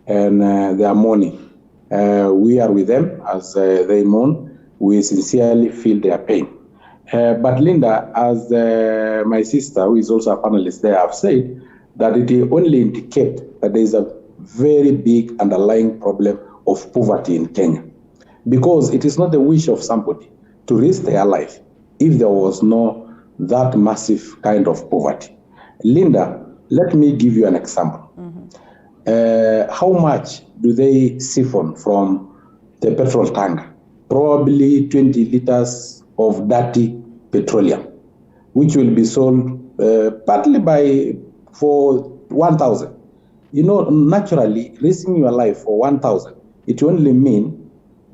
and they are mourning. We are with them as they mourn. We sincerely feel their pain. But Linda, as my sister, who is also a panelist there, have said that it only indicates that there is a very big underlying problem of poverty in Kenya. Because it is not the wish of somebody to risk their life if there was no that massive kind of poverty. Linda, let me give you an example. How much do they siphon from the petrol tanker? Probably 20 liters of dirty petroleum, which will be sold partly for 1,000. Naturally, risking your life for 1,000, it only means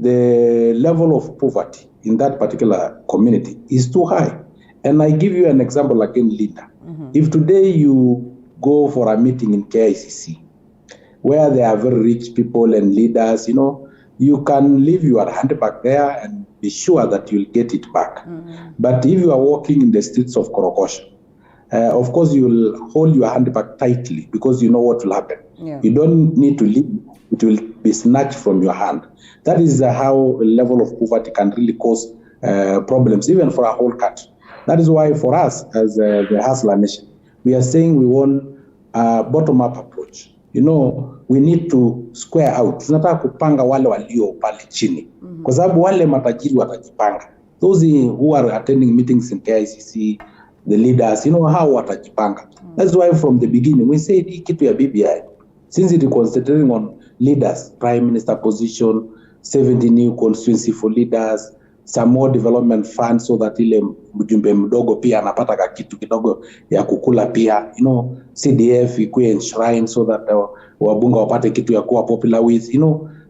the level of poverty in that particular community is too high. And I give you an example again, Linda. If today you go for a meeting in KICC, where there are very rich people and leaders, you can leave your handbag there and be sure that you'll get it back. But if you are walking in the streets of Korokosho, of course you'll hold your handbag tightly because you know what will happen. Yeah. You don't need to leave, it will be snatched from your hand. That is how a level of poverty can really cause problems, even for a whole country. That is why for us, as the Hustler Nation, we are saying we want a bottom-up approach. We need to square out. Tunataka kupanga wale walio pale chini. Kwa sababu wale matajiri watajipanga. Those who are attending meetings in KICC, the leaders, how watajipanga. That's why from the beginning, we said kitu ya BBI, since it is concentrating on leaders, prime minister position, 70 new constituency for leaders, some more development funds so that ile mjumbe mdogo pia anapata kitu kidogo ya kukula pia, CDF ikuwe enshrined so that wabunga wapate kitu ya kuwa popular with,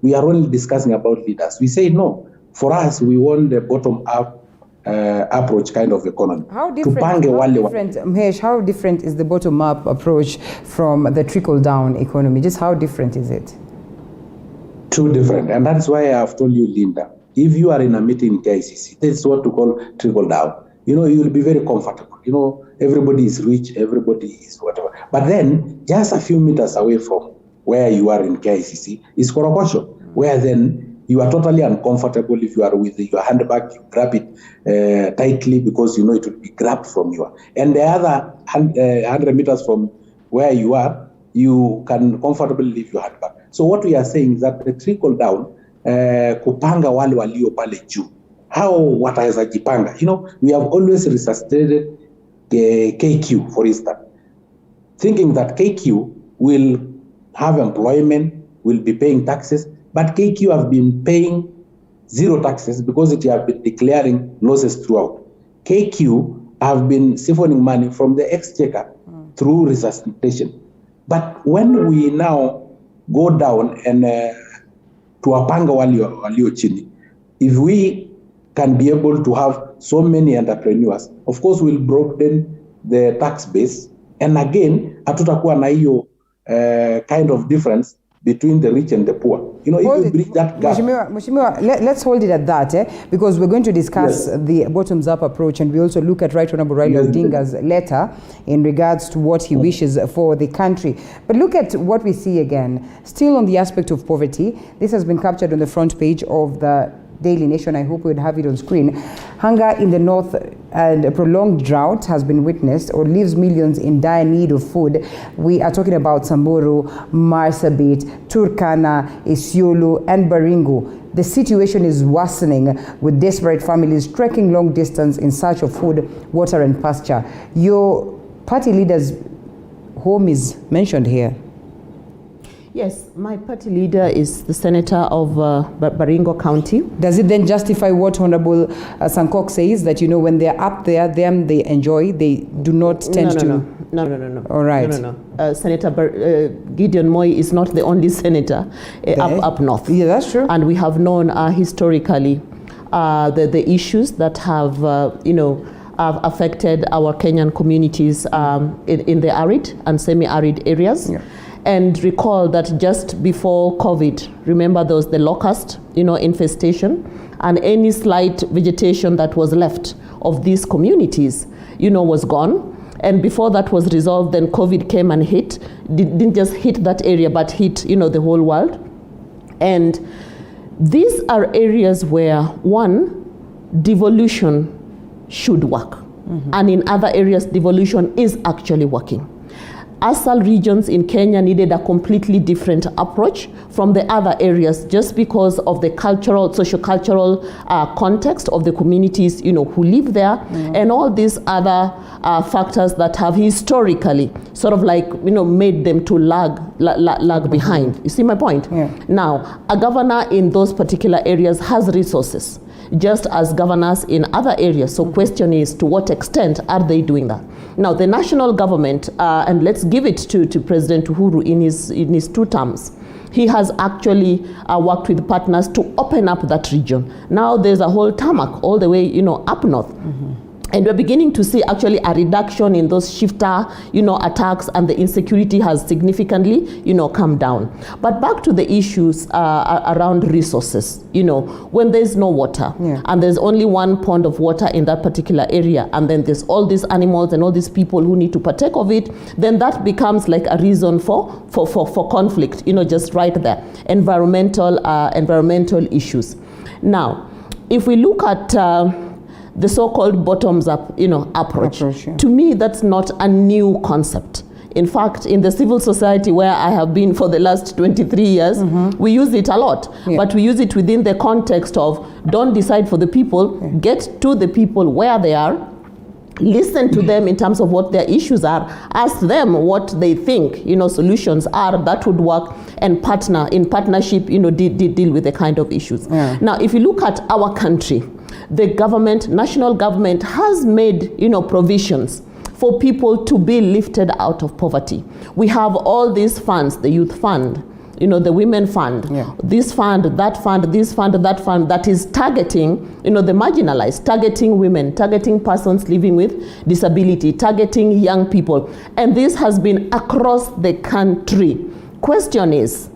we are only discussing about leaders. We say no, for us we want the bottom up approach kind of economy. How different is the bottom up approach from the trickle down economy? Just how different is it? Too different, and that's why I have told you, Linda, if you are in a meeting in KICC, that's what we call trickle down. You will be very comfortable. Everybody is rich, everybody is whatever. But then, just a few meters away from where you are in KICC is Korokosho, where then you are totally uncomfortable. If you are with your handbag, you grab it tightly because it will be grabbed from you. And the other 100 meters from where you are, you can comfortably leave your handbag. So what we are saying is that the trickle down, kupanga wale walio pale juu, how wataweza jipanga. We have always resuscitated KQ, for instance, thinking that KQ will have employment, will be paying taxes, but KQ have been paying zero taxes because it have been declaring losses throughout. KQ have been siphoning money from the exchequer through resuscitation. But when we now go down and tuwapanga walio chini, if we can be able to have so many entrepreneurs. Of course, we'll broaden the tax base. And again, hatutakuwa na hiyo kind of difference between the rich and the poor. You know, if you bridge that gap. Mheshimiwa, let's hold it at that, because we're going to discuss the bottoms-up approach, and we also look at Right Honorable Raila Odinga's letter in regards to what he wishes for the country. But look at what we see again. Still on the aspect of poverty, this has been captured on the front page of the Daily Nation. I hope we'd have it on screen. Hunger in the north and a prolonged drought has been witnessed or leaves millions in dire need of food. We are talking about Samburu, Marsabit, Turkana, Isiolo, and Baringo. The situation is worsening, with desperate families trekking long distance in search of food, water, and pasture. Your party leader's home is mentioned here. Yes, my party leader is the senator of Baringo County. Does it then justify what Honorable Sankok says, that, you know, when they're up there, them they enjoy, they do not tend to... No. All right. No. Senator Gideon Moi is not the only senator up north. Yeah, that's true. And we have known historically the issues that have, have affected our Kenyan communities in the arid and semi-arid areas. Yeah. And recall that just before COVID, remember there was the locust, infestation, and any slight vegetation that was left of these communities, was gone. And before that was resolved, then COVID came and hit. Didn't just hit that area, but hit, the whole world. And these are areas where, one, devolution should work. And in other areas, devolution is actually working. ASAL regions in Kenya needed a completely different approach from the other areas, just because of the cultural, socio-cultural context of the communities, who live there, and all these other factors that have historically sort of made them to lag behind. You see my point? Yeah. Now, a governor in those particular areas has resources, just as governors in other areas. So question is, to what extent are they doing that? Now, the national government, and let's give it to President Uhuru in his 2 terms, he has actually worked with partners to open up that region. Now there's a whole tarmac all the way, up north. And we're beginning to see actually a reduction in those shifter, attacks, and the insecurity has significantly, come down. But back to the issues around resources, when there's no water, and there's only one pond of water in that particular area, and then there's all these animals and all these people who need to partake of it, then that becomes like a reason for conflict, just right there. Environmental issues. Now, if we look at the so-called bottoms-up, approach. To me, that's not a new concept. In fact, in the civil society where I have been for the last 23 years, we use it a lot. But we use it within the context of, don't decide for the people, get to the people where they are, listen to them in terms of what their issues are, ask them what they think, solutions are that would work, and in partnership, deal with the kind of issues. Now, if you look at our country, the government, national government, has made, provisions for people to be lifted out of poverty. We have all these funds, the youth fund, the women fund, this fund, that fund, this fund, that fund, that is targeting, the marginalized, targeting women, targeting persons living with disability, targeting young people. And this has been across the country. Question is,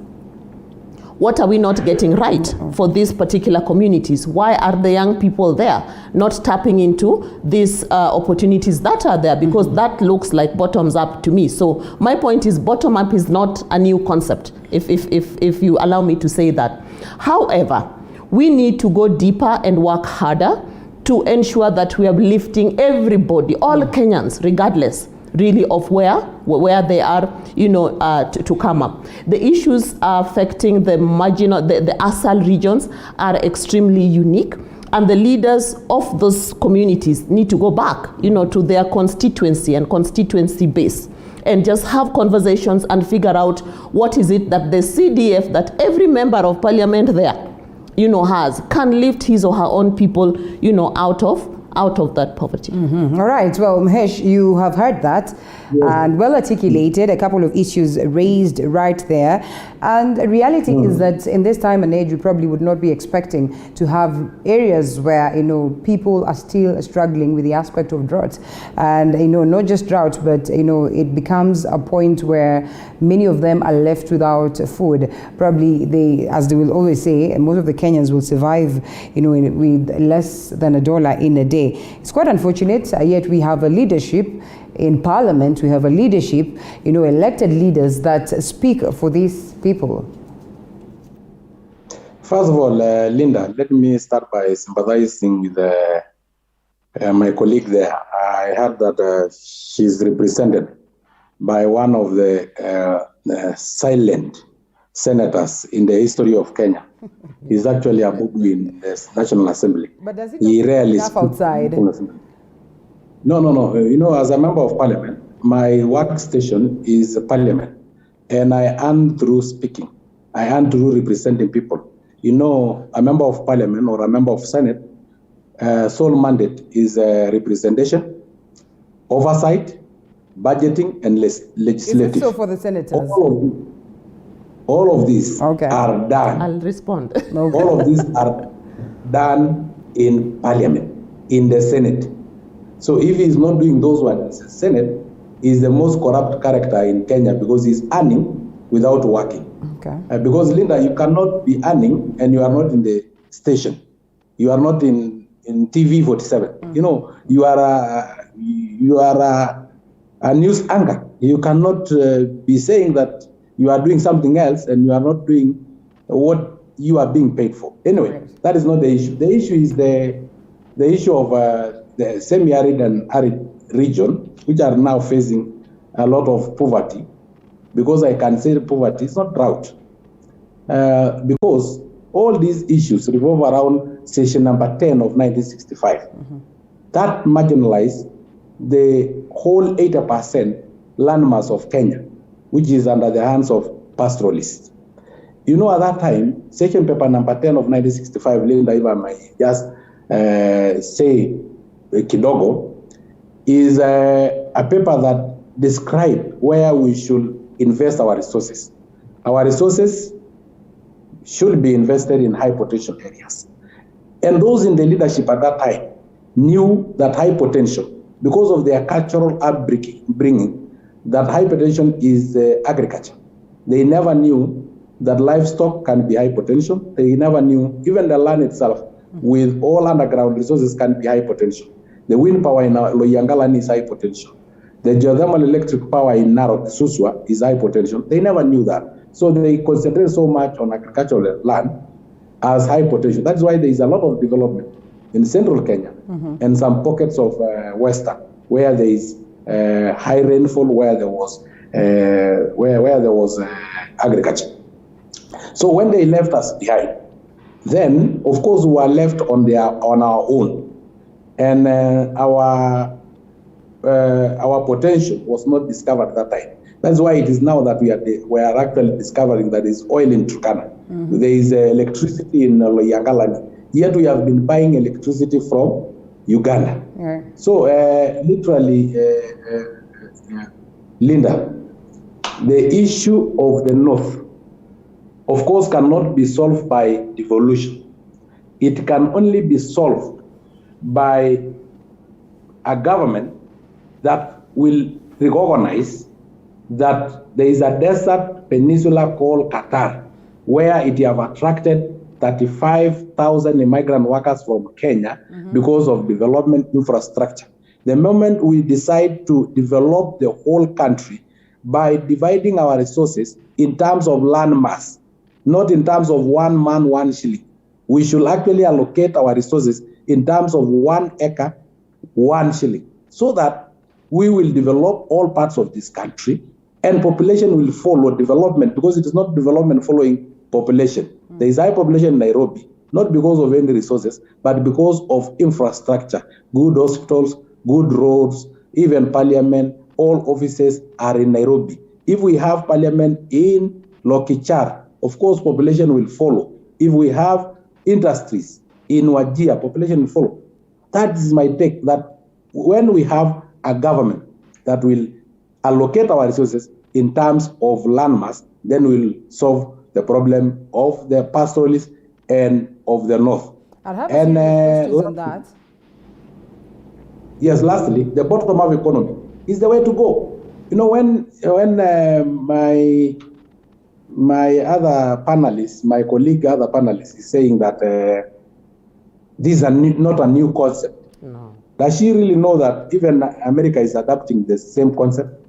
what are we not getting right for these particular communities? Why are the young people there not tapping into these opportunities that are there? Because that looks like bottoms up to me. So my point is, bottom up is not a new concept, if you allow me to say that. However, we need to go deeper and work harder to ensure that we are lifting everybody, all Kenyans, regardless really of where they are, to come up. The issues affecting the marginal, the ASAL regions are extremely unique, and the leaders of those communities need to go back, to their constituency and constituency base, and just have conversations and figure out what is it that the CDF, that every member of parliament there, can lift his or her own people, out of that poverty. All right. Well, Mahesh, you have heard that and well articulated, a couple of issues raised right there. And the reality is that in this time and age, we probably would not be expecting to have areas where, you know, people are still struggling with the aspect of drought. And, you know, not just drought, but, you know, it becomes a point where many of them are left without food. Probably they, as they will always say, most of the Kenyans will survive, you know, with less than $1 in a day. It's quite unfortunate, yet we have a leadership in Parliament, we have a leadership, you know, elected leaders that speak for these people. First of all, Linda, let me start by sympathizing with my colleague there. I heard that she's represented by one of the silent senators in the history of Kenya. He's actually a Bubu in the National Assembly. But does he rarely speaks outside? No. You know, as a member of Parliament, my workstation is Parliament, and I earn through speaking. I earn through representing people. You know, a member of Parliament or a member of Senate, sole mandate is representation, oversight, budgeting, and legislative. Is it so for the senators? All of these are done. I'll respond. All of these are done in Parliament, in the Senate. So if he's not doing those ones in the Senate, he's the most corrupt character in Kenya because he's earning without working. Okay. Because Linda, you cannot be earning and you are not in the station. You are not in TV 47. You know, you are a news anchor. You cannot be saying that you are doing something else and you are not doing what you are being paid for. Anyway, that is not the issue. The issue is the issue of the semi-arid and arid region, which are now facing a lot of poverty. Because I can say poverty, it's not drought. Because all these issues revolve around Session number 10 of 1965. That marginalized the whole 80% landmass of Kenya, which is under the hands of pastoralists. You know, at that time, Session paper number 10 of 1965, Linda, if I may just say kidogo, is a paper that describes where we should invest our resources. Our resources should be invested in high potential areas. And those in the leadership at that time knew that high potential, because of their cultural upbringing, that high potential is agriculture. They never knew that livestock can be high potential. They never knew even the land itself with all underground resources can be high potential. The wind power in Loyangalan is high potential. The geothermal electric power in Narok, Suswa, is high potential. They never knew that. So they concentrate so much on agricultural land as high potential. That's why there is a lot of development in central Kenya and some pockets of western where there is high rainfall, where there was agriculture. So when they left us behind, then of course we were left on our own, and our potential was not discovered at that time. That's why it is now that we are actually discovering that there is oil in Turkana. There is electricity in Loyangalani. Yet we have been buying electricity from Uganda. So literally, Linda, the issue of the North, of course, cannot be solved by devolution. It can only be solved by a government that will recognize that there is a desert peninsula called Qatar, where it have attracted 35,000 immigrant workers from Kenya because of development infrastructure. The moment we decide to develop the whole country by dividing our resources in terms of land mass, not in terms of 1 man, 1 shilling, we should actually allocate our resources in terms of 1 acre, 1 shilling, so that we will develop all parts of this country and population will follow development, because it is not development following population. There is high population in Nairobi, not because of any resources, but because of infrastructure, good hospitals, good roads, even parliament, all offices are in Nairobi. If we have parliament in Lokichar, of course population will follow. If we have industries in Wajir, population will follow. That is my take, that when we have a government that will allocate our resources in terms of landmass, then we'll solve the problem of the pastoralists and of the north. I'll have a few questions on that. Yes, lastly, the bottom-up economy is the way to go. You know, when my other panelists, my colleague, other panelists, is saying that this is not a new concept. No. Does she really know that even America is adapting the same concept?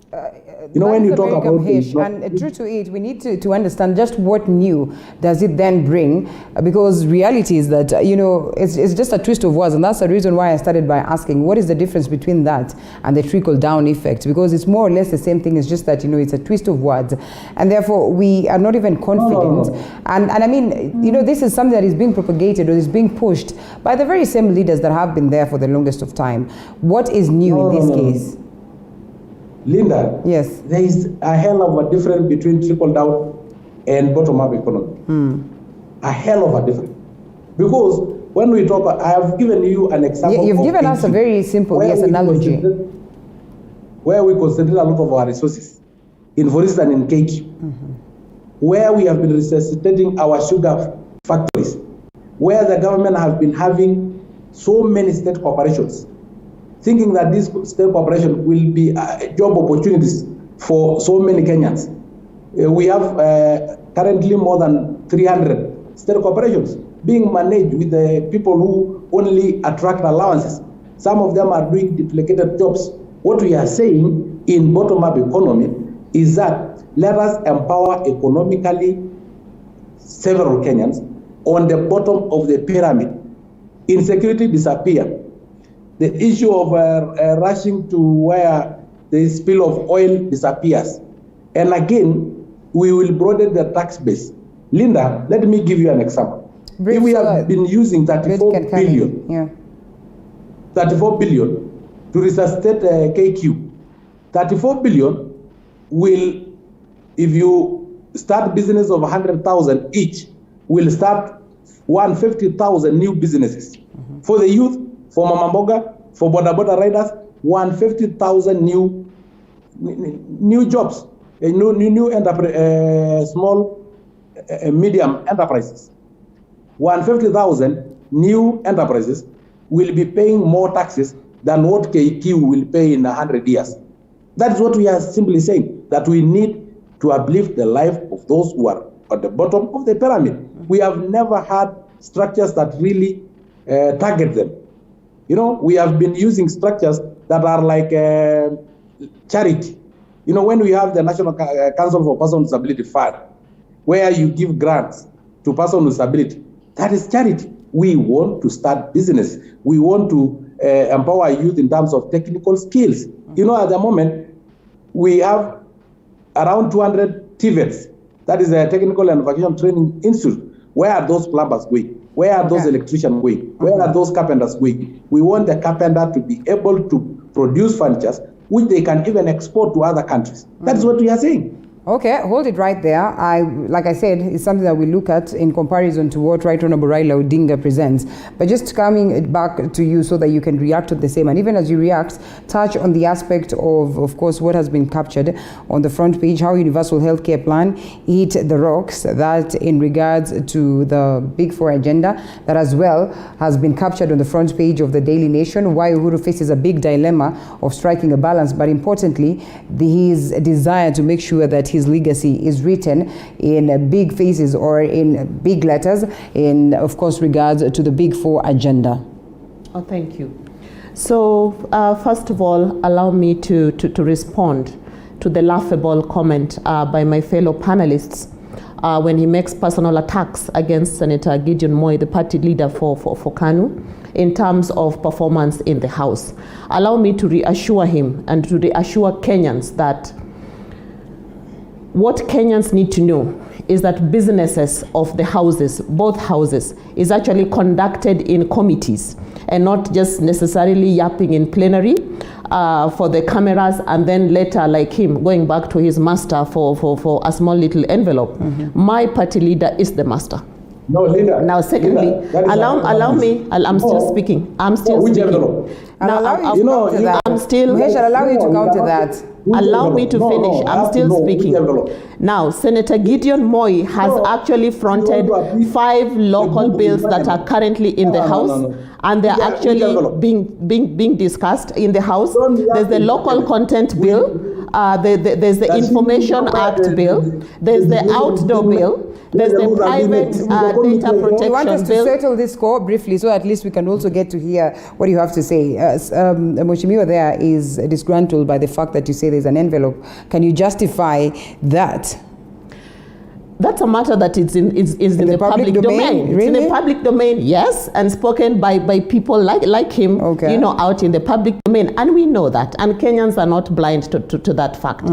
You know, when you talk about and true to it, we need to understand just what new does it then bring, because reality is that, you know, it's just a twist of words, and that's the reason why I started by asking what is the difference between that and the trickle down effect, because it's more or less the same thing. It's just that, you know, it's a twist of words, and therefore we are not even confident. And I mean, you know, this is something that is being propagated or is being pushed by the very same leaders that have been there for the longest of time. What is new in this case? Linda, yes, there is a hell of a difference between trickle down and bottom up economy. A hell of a difference. Because when we talk, I have given you an example. You've given us a very simple analogy. Where we concentrate a lot of our resources, in for instance in KQ, where we have been resuscitating our sugar factories, where the government has been having so many state corporations, thinking that this state corporation will be job opportunities for so many Kenyans. We have currently more than 300 state corporations being managed with the people who only attract allowances. Some of them are doing duplicated jobs. What we are saying in bottom-up economy is that let us empower economically several Kenyans on the bottom of the pyramid. Insecurity disappear. The issue of rushing to where the spill of oil disappears. And again, we will broaden the tax base. Linda, let me give you an example. If we have been using 34 billion to resuscitate KQ, 34 billion will, if you start business of 100,000 each, will start 150,000 new businesses. For the youth, for Mama Mboga, for Boda Boda riders, 150,000 new jobs, new small, medium enterprises. 150,000 new enterprises will be paying more taxes than what KQ will pay in 100 years. That is what we are simply saying, that we need to uplift the life of those who are at the bottom of the pyramid. We have never had structures that really target them. You know, we have been using structures that are like charity. You know, when we have the National Council for Persons with Disability Fund, where you give grants to persons with disability, that is charity. We want to start business. We want to empower youth in terms of technical skills. You know, at the moment, we have around 200 TVETs, that is a Technical and Vocational Training Institute. Where are those plumbers going? Where are those electricians going? Where are those carpenters going? We want the carpenter to be able to produce furniture which they can even export to other countries. That is what we are saying. Okay, hold it right there. Like I said, it's something that we look at in comparison to what Right Honorable Raila Odinga presents. But just coming back to you so that you can react to the same, and even as you react, touch on the aspect of course, what has been captured on the front page, how universal healthcare plan hit the rocks, that in regards to the Big Four agenda, that as well has been captured on the front page of the Daily Nation, why Uhuru faces a big dilemma of striking a balance, but importantly, his desire to make sure that his legacy is written in big faces or in big letters in, of course, regards to the Big Four agenda. Oh, thank you. So, first of all, allow me to respond to the laughable comment by my fellow panelists when he makes personal attacks against Senator Gideon Moi, the party leader for KANU, in terms of performance in the House. Allow me to reassure him and to reassure Kenyans that what Kenyans need to know is that businesses of the houses, both houses, is actually conducted in committees and not just necessarily yapping in plenary for the cameras and then later, like him, going back to his master for a small little envelope. My party leader is the master. No, Linda. Now, secondly, allow me. I'm still speaking. I'm still speaking. Now, I'm I'm still... Mahesh, I'll allow you to counter that. Allow me to finish. I'm still speaking. Now, Senator Gideon Moi has actually fronted 5 local bills that are currently in the House, and they're actually being discussed in the House. There's the local content bill, there's the Information Act bill, there's the outdoor bill, there's the private data protection I want us bill. to settle this score briefly, so at least we can also get to hear what you have to say. Mheshimiwa there is disgruntled by the fact that you say there's an envelope. Can you justify that? That's a matter that is in the public domain. Really? It's in the public domain, yes, and spoken by people like him, you know, out in the public domain. And we know that. And Kenyans are not blind to that fact.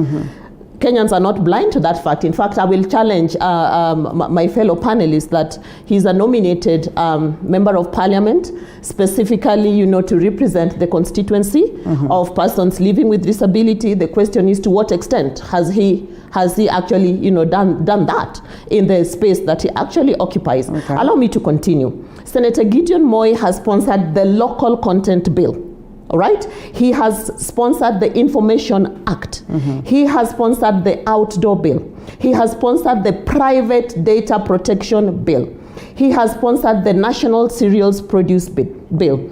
Kenyans are not blind to that fact. In fact, I will challenge my fellow panelists that he's a nominated member of parliament, specifically, you know, to represent the constituency of persons living with disability. The question is, to what extent has he actually, you know, done that in the space that he actually occupies? Allow me to continue. Senator Gideon Moi has sponsored the local content bill. All right? He has sponsored the Information Act. He has sponsored the outdoor bill. He has sponsored the private data protection bill. He has sponsored the National Cereals Produce bill.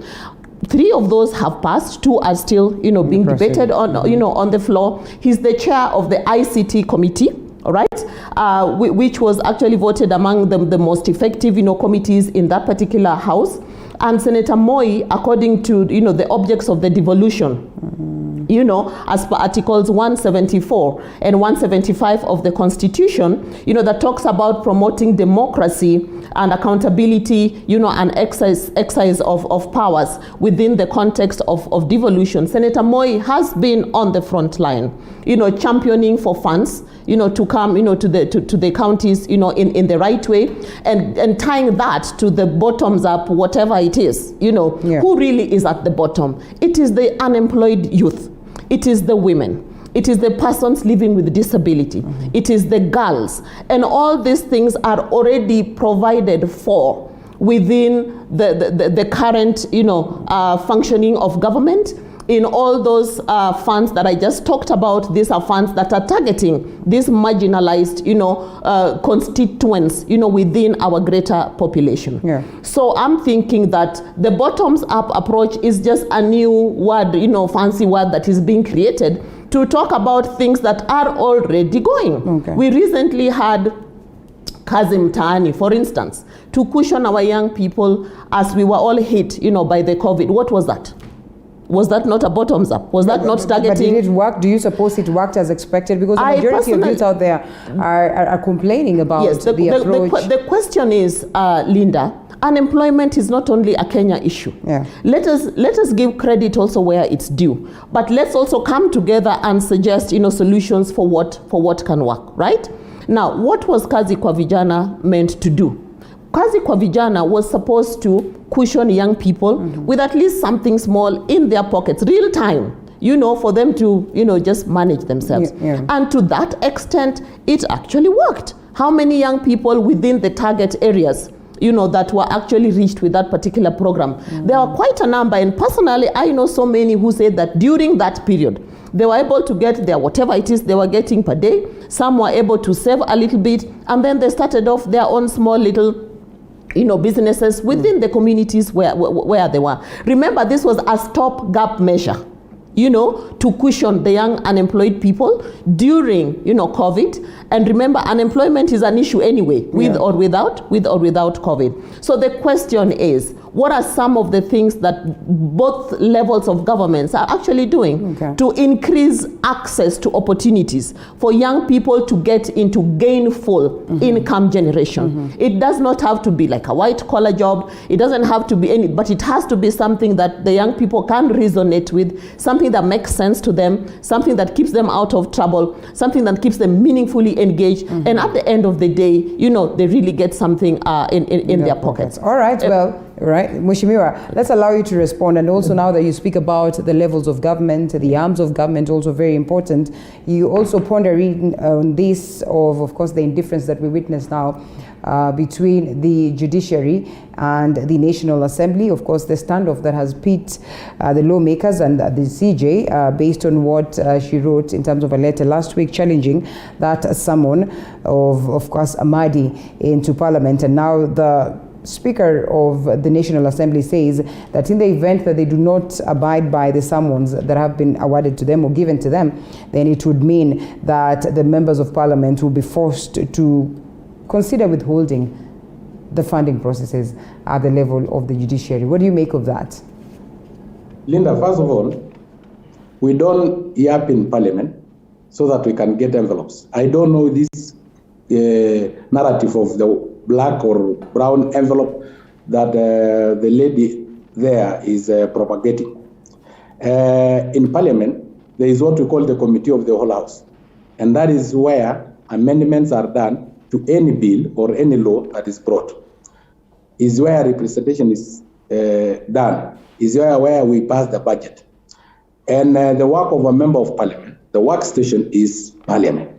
3 of those have passed. 2 are still, you know, being debated on, you know, on the floor. He's the chair of the ICT committee. All right, which was actually voted among the most effective, you know, committees in that particular house. And Senator Moi, according to, you know, the objects of the devolution, you know, as per Articles 174 and 175 of the Constitution, you know, that talks about promoting democracy and accountability, you know, and exercise of powers within the context of devolution. Senator Moi has been on the front line, you know, championing for funds, you know, to come, you know, to the counties, you know, in the right way, and tying that to the bottoms up, whatever it is, you know, who really is at the bottom. It is the unemployed youth. It is the women. It is the persons living with disability. It is the girls. And all these things are already provided for within the current, you know, functioning of government. In all those funds that I just talked about, these are funds that are targeting these marginalized, you know, constituents, you know, within our greater population. So I'm thinking that the bottoms-up approach is just a new word, you know, fancy word that is being created to talk about things that are already going. We recently had Kazi Mtaani, for instance, to cushion our young people as we were all hit, you know, by the COVID. What was that? Was that not a bottoms up? Was that not targeting? But did it work? Do you suppose it worked as expected? Because the majority of youth out there are complaining about the approach. The question is, Linda, unemployment is not only a Kenya issue. Let us give credit also where it's due. But let's also come together and suggest, you know, solutions for what can work, right? Now, what was Kazi kwa Vijana meant to do? Kazi kwa Vijana was supposed to cushion young people with at least something small in their pockets, real time, you know, for them to, you know, just manage themselves. And to that extent, it actually worked. How many young people within the target areas, you know, that were actually reached with that particular program? There were quite a number, and personally, I know so many who said that during that period, they were able to get their whatever it is they were getting per day. Some were able to save a little bit, and then they started off their own small little, you know, businesses within the communities where they were. Remember, this was a stopgap measure, you know, to cushion the young unemployed people during, you know, COVID. And remember, unemployment is an issue anyway, with or without COVID. So the question is, what are some of the things that both levels of governments are actually doing to increase access to opportunities for young people to get into gainful income generation? It does not have to be like a white collar job. It doesn't have to be but it has to be something that the young people can resonate with, something that makes sense to them, something that keeps them out of trouble, something that keeps them meaningfully engaged. And at the end of the day, you know, they really get something in their pockets. All right, well, Right, Mheshimiwa, let's allow you to respond. And also now that you speak about the levels of government, the arms of government, also very important. You also pondering on this of course, the indifference that we witness now between the judiciary and the National Assembly. Of course, the standoff that has pit the lawmakers and the CJ based on what she wrote in terms of a letter last week challenging that summon of course, Amadi into Parliament. And now the Speaker of the National Assembly says that in the event that they do not abide by the summons that have been awarded to them or given to them, then it would mean that the members of Parliament will be forced to consider withholding the funding processes at the level of the judiciary. What do you make of that? Linda, first of all, we don't yap in Parliament so that we can get envelopes. I don't know this narrative of the black or brown envelope that the lady there is propagating. In Parliament, there is what we call the Committee of the Whole House. And that is where amendments are done to any bill or any law that is brought. Is where representation is done. Is where we pass the budget. And the work of a member of Parliament, the workstation is Parliament.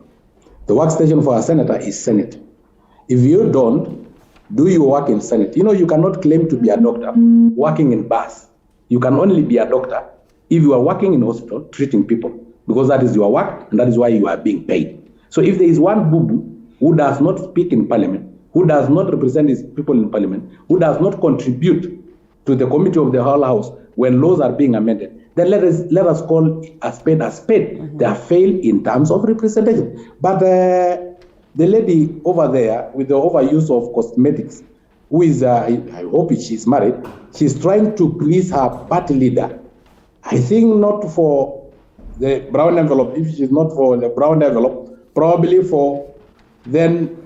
The workstation for a senator is Senate. If you don't do your work in Senate, you cannot claim to be a doctor working in bars. You can only be a doctor if you are working in hospital treating people, because that is your work and that is why you are being paid. So if there is one boo-boo who does not speak in Parliament, who does not represent his people in Parliament, who does not contribute to the Committee of the Whole House when laws are being amended, then let us call a spade a spade. Mm-hmm. They have failed in terms of representation. But the lady over there with the overuse of cosmetics, who is, I hope she's married, she's trying to please her party leader. I think not for the brown envelope. If she's not for the brown envelope, probably for then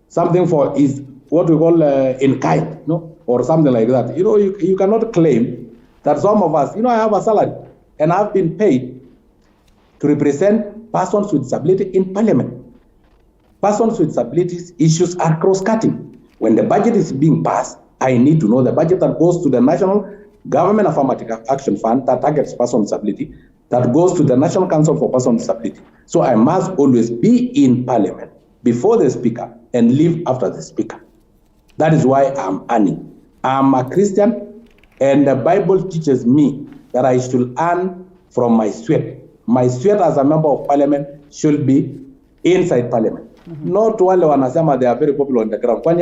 something for is what we call in kind, or something like that. You cannot claim that some of us, I have a salary and I've been paid to represent persons with disability in Parliament. Persons with disabilities issues are cross-cutting. When the budget is being passed, I need to know the budget that goes to the National Government Affirmative Action Fund that targets persons with disability, that goes to the National Council for Persons with Disability. So I must always be in Parliament before the Speaker and leave after the Speaker. That is why I'm earning. I'm a Christian, and the Bible teaches me that I should earn from my sweat. My sweat as a member of Parliament should be inside Parliament. Mm-hmm. Not wale wanasema they are very popular on the ground. But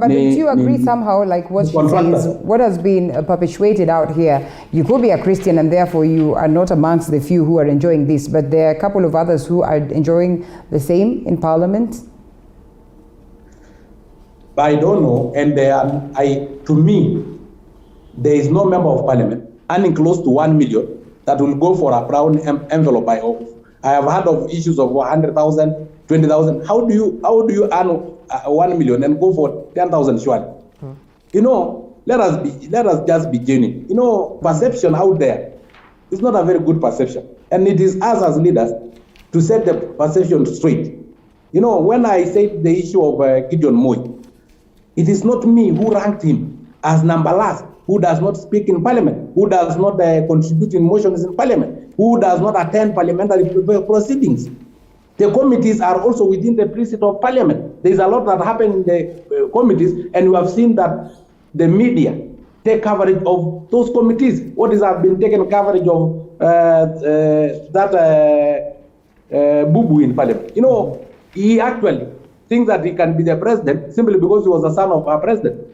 do you agree somehow, like what she says, what has been perpetuated out here? You could be a Christian and therefore you are not amongst the few who are enjoying this, but there are a couple of others who are enjoying the same in Parliament? I don't know, and to me, there is no member of Parliament earning close to 1 million that will go for a brown envelope. I have heard of issues of 100,000, 20,000. How do you earn 1 million and go for 10,000 yuan? Let us just be genuine. Perception out there is not a very good perception, and it is us as leaders to set the perception straight. When I said the issue of Gideon Moi, it is not me who ranked him as number last, who does not speak in Parliament, who does not contribute in motions in Parliament, who does not attend parliamentary proceedings. The committees are also within the precinct of Parliament. There is a lot that happen in the committees, and we have seen that the media take coverage of those committees. What is have been taken coverage of that boo-boo in Parliament? He actually thinks that he can be the president simply because he was the son of our president.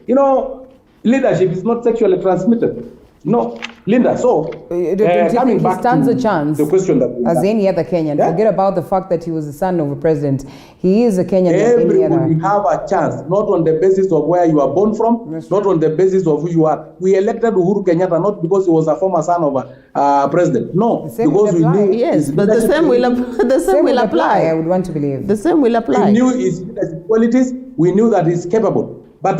Leadership is not sexually transmitted. No, Linda. So, coming back he stands a chance the question that as any other Kenyan. Yeah? Forget about the fact that he was the son of a president. He is a Kenyan. Everybody have a chance, not on the basis of where you are born from, not on the basis of who you are. We elected Uhuru Kenyatta not because he was a former son of a president. No, because we knew. Yes, but the same will apply. I would want to believe the same will apply. We knew his qualities. We knew that he's capable. But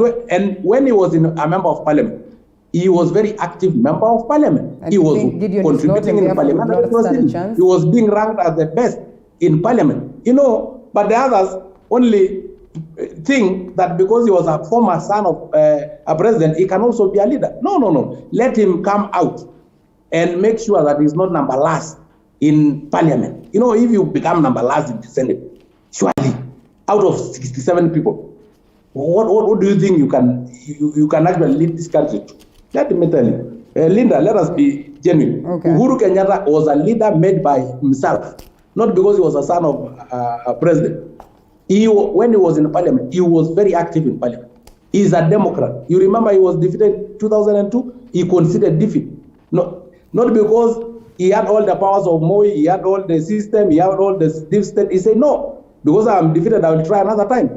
when he was a member of Parliament, he was very active member of Parliament. And he was contributing in parliamentary proceedings. He was being ranked as the best in Parliament. But the others only think that because he was a former son of a president, he can also be a leader. No. Let him come out and make sure that he's not number last in parliament. You know, if you become number last in the Senate, surely out of 67 people, what do you think you can actually lead this country to? Let me tell you, Linda, let us be genuine. Okay. Uhuru Kenyatta was a leader made by himself, not because he was a son of a president. When he was in parliament, he was very active in parliament. He's a Democrat. You remember he was defeated in 2002? He considered defeat. Not because he had all the powers of Moi, he had all the system, he had all the deep state. He said, no, because I'm defeated, I will try another time.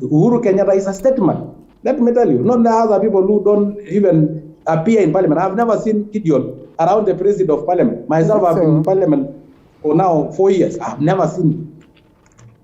Uhuru Kenyatta is a statesman. Let me tell you, not the other people who don't even appear in parliament. I've never seen Gideon around the president of parliament. Myself, I've been in parliament for now 4 years. I've never seen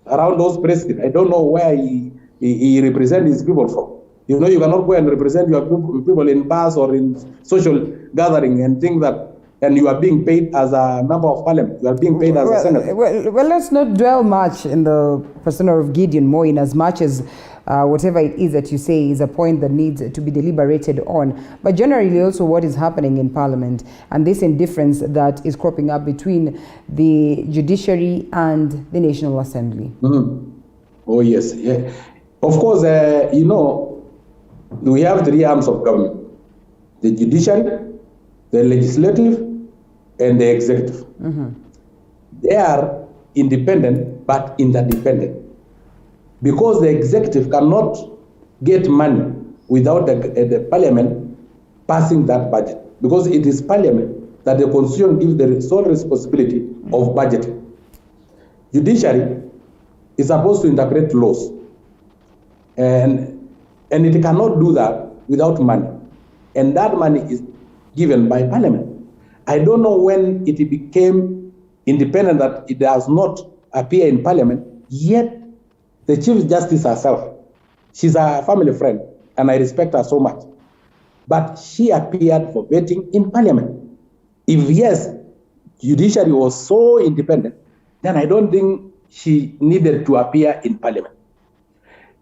around those presidents. I don't know where he represents his people from. You know, you cannot go and represent your people in bars or in social gathering and think that, and you are being paid as a member of parliament. You are being paid as a senator. Well, let's not dwell much in the persona of Gideon Moi, in as much as whatever it is that you say is a point that needs to be deliberated on. But generally also what is happening in parliament and this indifference that is cropping up between the judiciary and the National Assembly. Mm-hmm. Oh, yes. Yeah. Of course, you know, we have three arms of government: the judiciary, the legislative, and the executive. Mm-hmm. They are independent but interdependent, because the executive cannot get money without the parliament passing that budget, because it is parliament that the constitution gives the sole responsibility of budgeting. Judiciary is supposed to interpret laws, and it cannot do that without money, and that money is given by parliament. I don't know when it became independent that it does not appear in parliament, yet the Chief Justice herself, she's a family friend, and I respect her so much, but she appeared for vetting in parliament. If yes, judiciary was so independent, then I don't think she needed to appear in parliament.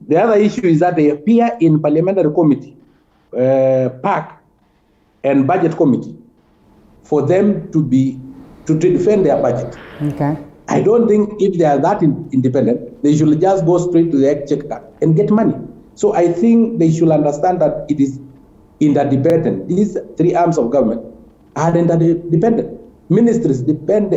The other issue is that they appear in parliamentary committee, PAC, and budget committee, for them to defend their budget. Okay. I don't think if they are that independent, they should just go straight to the exchequer and get money. So I think they should understand that it is interdependent. These three arms of government are interdependent. Ministries defend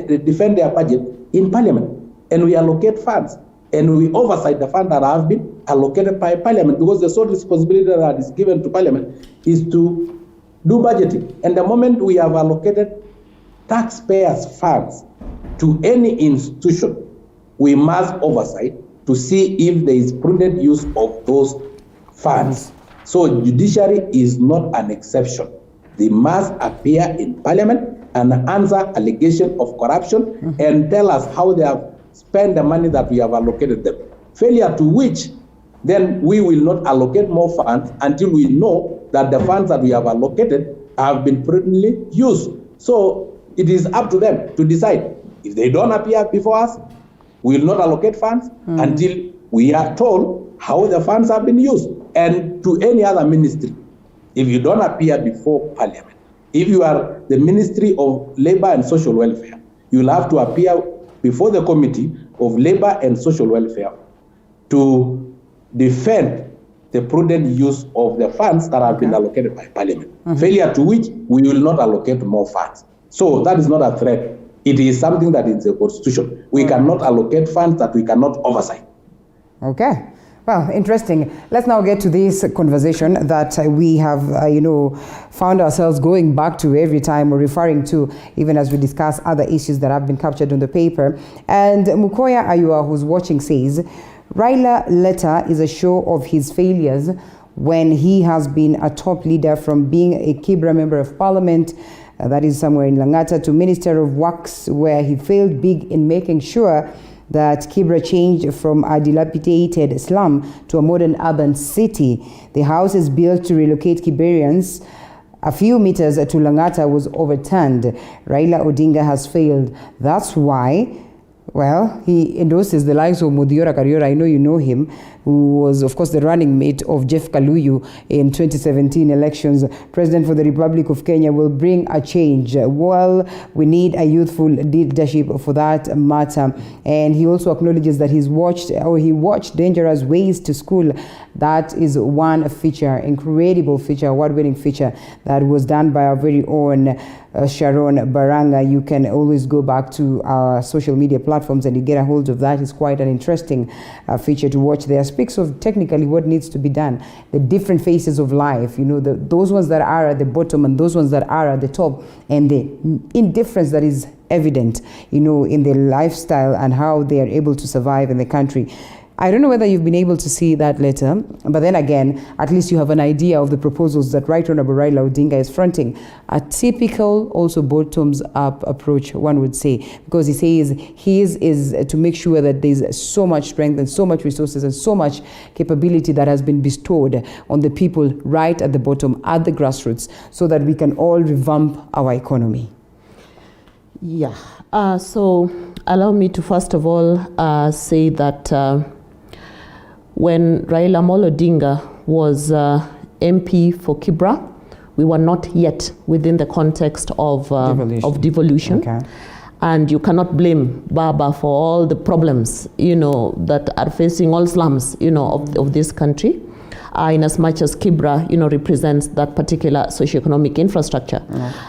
their budget in parliament, and we allocate funds, and we oversight the funds that have been allocated by parliament, because the sole responsibility that is given to parliament is to do budgeting. And the moment we have allocated taxpayers' funds to any institution, we must oversight to see if there is prudent use of those funds. So judiciary is not an exception. They must appear in parliament and answer allegation of corruption and tell us how they have spent the money that we have allocated them. Failure to which, then we will not allocate more funds until we know that the funds that we have allocated have been prudently used. So it is up to them to decide. If they don't appear before us, we will not allocate funds until we are told how the funds have been used. And to any other ministry, if you don't appear before parliament, if you are the Ministry of Labor and Social Welfare, you will have to appear before the Committee of Labor and Social Welfare to defend the prudent use of the funds that have been allocated by parliament. Failure to which, we will not allocate more funds. So that is not a threat. It is something that is a constitution. We cannot allocate funds that we cannot oversight. Okay. Well, interesting. Let's now get to this conversation that we have, found ourselves going back to every time, or referring to, even as we discuss other issues that have been captured on the paper. And Mukoya Ayua, who's watching, says, Raila letter is a show of his failures when he has been a top leader, from being a Kibra member of parliament, that is somewhere in Langata, to Minister of Works, where he failed big in making sure that Kibra changed from a dilapidated slum to a modern urban city. The house is built to relocate Kiberians a few meters to Langata was overturned. Raila Odinga has failed. That's why Well, he endorses the likes of Muthiora Kariora. I know you know him, who was, of course, the running mate of Jeff Kaluyu in 2017 elections. President for the Republic of Kenya will bring a change. Well, we need a youthful leadership for that matter. And he also acknowledges that he watched Dangerous Ways to School. That is one feature, incredible feature, award-winning feature that was done by our very own Sharon Baranga. You can always go back to our social media platforms and you get a hold of that. It's quite an interesting feature to watch there. Speaks of technically what needs to be done, the different phases of life, you know, those ones that are at the bottom and those ones that are at the top, and the indifference that is evident, you know, in their lifestyle and how they are able to survive in the country. I don't know whether you've been able to see that letter, but then again, at least you have an idea of the proposals that Right Honorable Raila Odinga is fronting. A typical, also bottoms-up approach, one would say, because he says his is to make sure that there's so much strength and so much resources and so much capability that has been bestowed on the people right at the bottom, at the grassroots, so that we can all revamp our economy. Yeah. So allow me to first of all say that when Raila Amolo Odinga was MP for Kibra, we were not yet within the context of devolution. Okay. And you cannot blame Baba for all the problems, you know, that are facing all slums, you know, of this country. In as much as Kibra, you know, represents that particular socioeconomic infrastructure.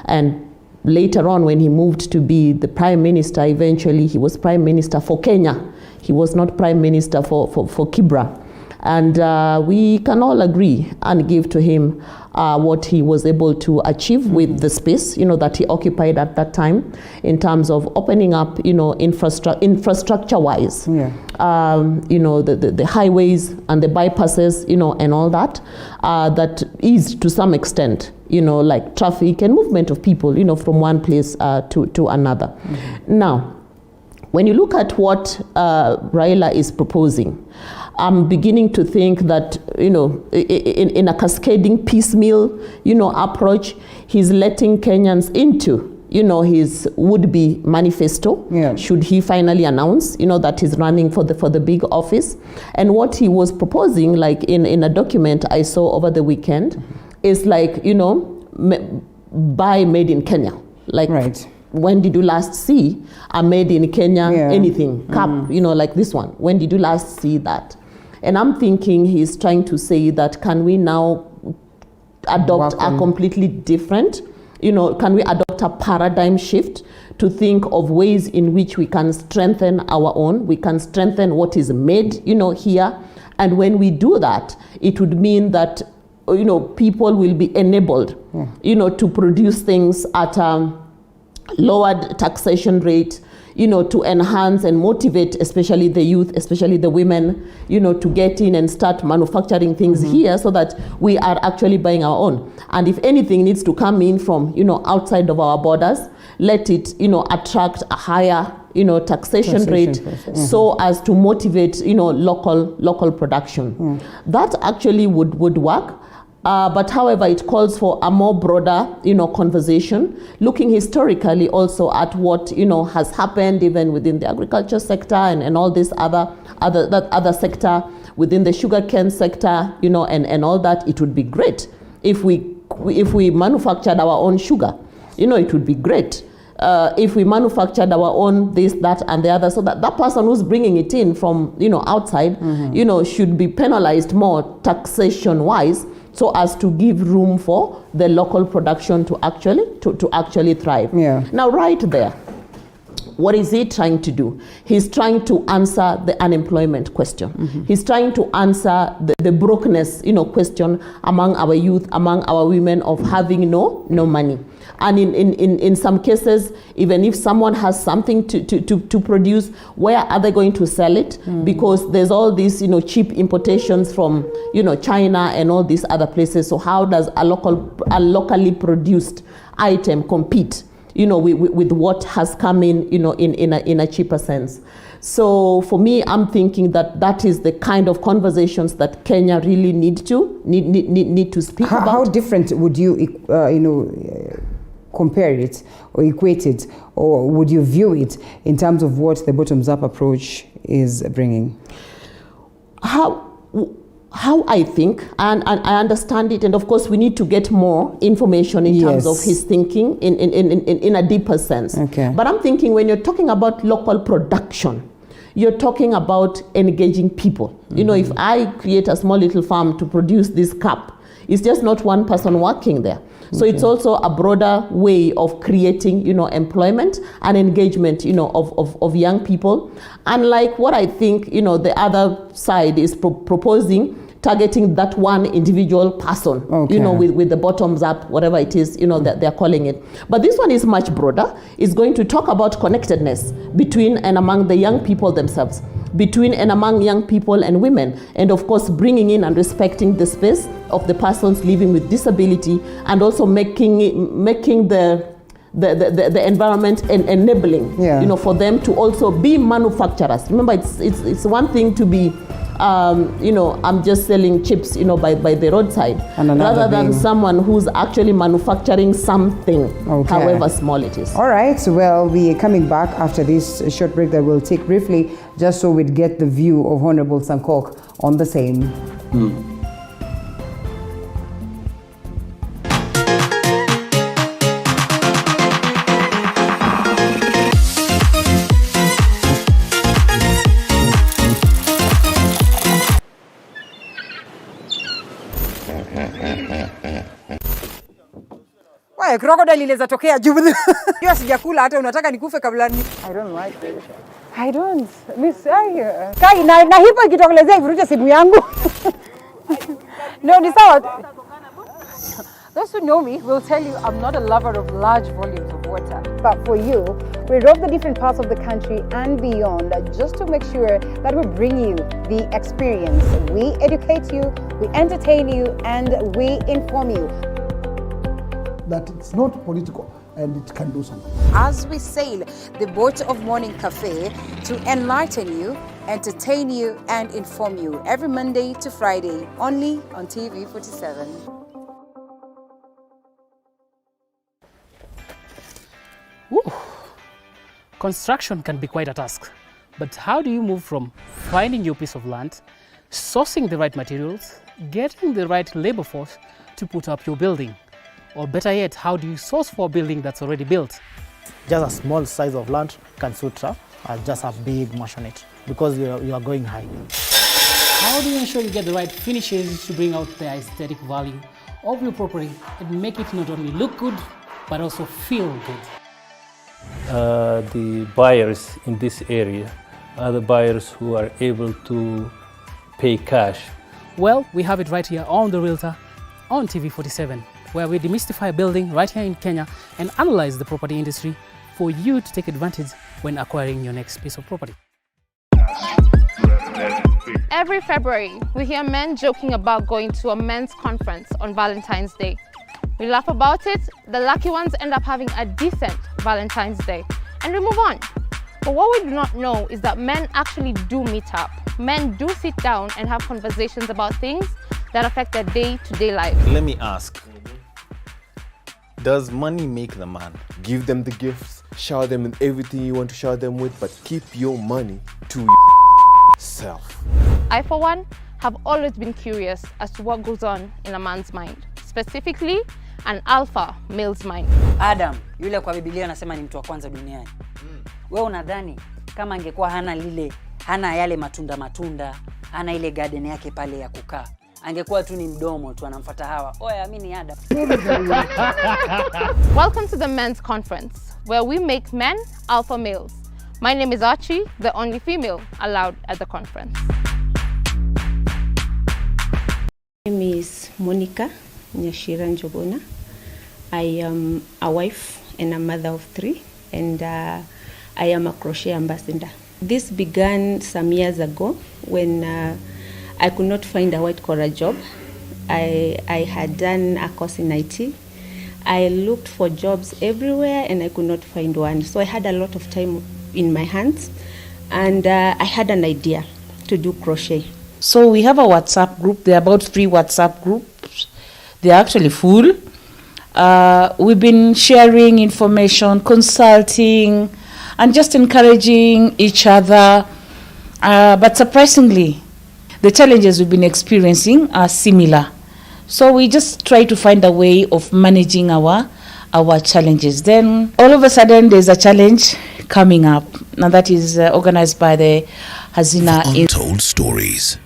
And later on, when he moved to be the Prime Minister, eventually he was Prime Minister for Kenya. He was not Prime Minister for Kibra. And we can all agree and give to him what he was able to achieve with the space, you know, that he occupied at that time in terms of opening up, you know, infrastructure-wise, you know, the highways and the bypasses, you know, and all that, that eased to some extent, you know, like traffic and movement of people, you know, from one place to another. Mm-hmm. Now, when you look at what Raila is proposing, I'm beginning to think that, you know, in a cascading piecemeal, you know, approach, he's letting Kenyans into, you know, his would-be manifesto, should he finally announce, you know, that he's running for the big office. And what he was proposing, like in a document I saw over the weekend, is like, you know, buy made in Kenya. Like, when did you last see a made in Kenya anything, cup, you know, like this one? When did you last see that? And I'm thinking he's trying to say that, can we now adopt a completely different, you know, can we adopt a paradigm shift to think of ways in which we can strengthen our own, we can strengthen what is made, you know, here. And when we do that, it would mean that, you know, people will be enabled, you know, to produce things at a lowered taxation rate, you know, to enhance and motivate, especially the youth, especially the women, you know, to get in and start manufacturing things here so that we are actually buying our own. And if anything needs to come in from, you know, outside of our borders, let it, you know, attract a higher, you know, taxation rate so as to motivate, you know, local production. That actually would work. But however, it calls for a more broader, you know, conversation, looking historically also at what, you know, has happened even within the agriculture sector and all this other sector, within the sugarcane sector, you know, and all that. It would be great if we manufactured our own sugar, you know, it would be great. If we manufactured our own this, that, and the other, so that that person who's bringing it in from, you know, outside, you know, should be penalized more taxation-wise, so as to give room for the local production to actually thrive. Now, right there, what is he trying to do? He's trying to answer the unemployment question. He's trying to answer the brokenness, you know, question among our youth, among our women, of having no money. And in some cases, even if someone has something to produce, where are they going to sell it? Because there's all these, you know, cheap importations from, you know, China and all these other places. So how does a locally produced item compete, you know, with what has come in, you know, in a cheaper sense? So for me, I'm thinking that is the kind of conversations that Kenya really need to speak about. How different would you, you know, compare it or equate it, or would you view it in terms of what the bottoms-up approach is bringing? How I think, and I understand it, and of course we need to get more information in terms of his thinking in a deeper sense. Okay. But I'm thinking when you're talking about local production, you're talking about engaging people. You know, if I create a small little farm to produce this cup, it's just not one person working there. So it's also a broader way of creating, you know, employment and engagement, you know, of young people. And like what I think, you know, the other side is proposing, targeting that one individual person, you know, with the bottoms up, whatever it is, you know, that they're calling it. But this one is much broader. It's going to talk about connectedness between and among the young people themselves, between and among young people and women, and of course bringing in and respecting the space of the persons living with disability, and also making the environment enabling, you know, for them to also be manufacturers. Remember, it's one thing to be, you know, I'm just selling chips, you know, by the roadside, rather than someone who's actually manufacturing something, however small it is. All right, well, we are coming back after this short break that we'll take briefly, just so we'd get the view of Honorable Sankok on the same. Crocodile inaweza tokea juu. Hiyo sijakula hata unataka nikufe kabla ni. I don't like it. I don't. Miss Kai na hipo ikitokelezea ivuruche simu yangu. No, ni sawa. Those who know me will tell you I'm not a lover of large volumes of water. But for you, we rove the different parts of the country and beyond just to make sure that we bring you the experience. We educate you, we entertain you, and we inform you. That it's not political and it can do something. As we sail the boat of Morning Cafe to enlighten you, entertain you, and inform you every Monday to Friday, only on TV 47. Woo. Construction can be quite a task, but how do you move from finding your piece of land, sourcing the right materials, getting the right labor force to put up your building? Or better yet, how do you source for a building that's already built? Just a small size of land can suit just a big mansion it, because you are going high. How do you ensure you get the right finishes to bring out the aesthetic value of your property and make it not only look good, but also feel good? The buyers in this area are the buyers who are able to pay cash. Well, we have it right here on The Realtor on TV 47. Where we demystify building right here in Kenya and analyze the property industry for you to take advantage when acquiring your next piece of property. Every February, we hear men joking about going to a men's conference on Valentine's Day. We laugh about it, the lucky ones end up having a decent Valentine's Day, and we move on. But what we do not know is that men actually do meet up. Men do sit down and have conversations about things that affect their day-to-day life. Let me ask. Does money make the man? Give them the gifts, shower them with everything you want to shower them with, but keep your money to yourself. I, for one, have always been curious as to what goes on in a man's mind, specifically an alpha male's mind. Adam, yule kwa Biblia anasema ni mtu wa kwanza duniani. Wewe unadhani kama angekuwa hana yale matunda, hana ile garden yake pale ya kukaa, angekuwa tu ni mdomo tu anamfuata Hawa. Oya, amini Adam. Welcome to the men's conference, where we make men alpha males. My name is Archie, the only female allowed at the conference. My name is Monica Nyashira Njogona. I am a wife and a mother of 3, and I am a crochet ambassador. This began some years ago when I could not find a white-collar job. I had done a course in IT. I looked for jobs everywhere and I could not find one. So I had a lot of time in my hands, and I had an idea to do crochet. So we have a WhatsApp group. There are about 3 WhatsApp groups. They are actually full. We've been sharing information, consulting, and just encouraging each other. But surprisingly, the challenges we've been experiencing are similar. So we just try to find a way of managing our challenges. Then all of a sudden there's a challenge coming up, and that is organized by the Hazina Untold Stories.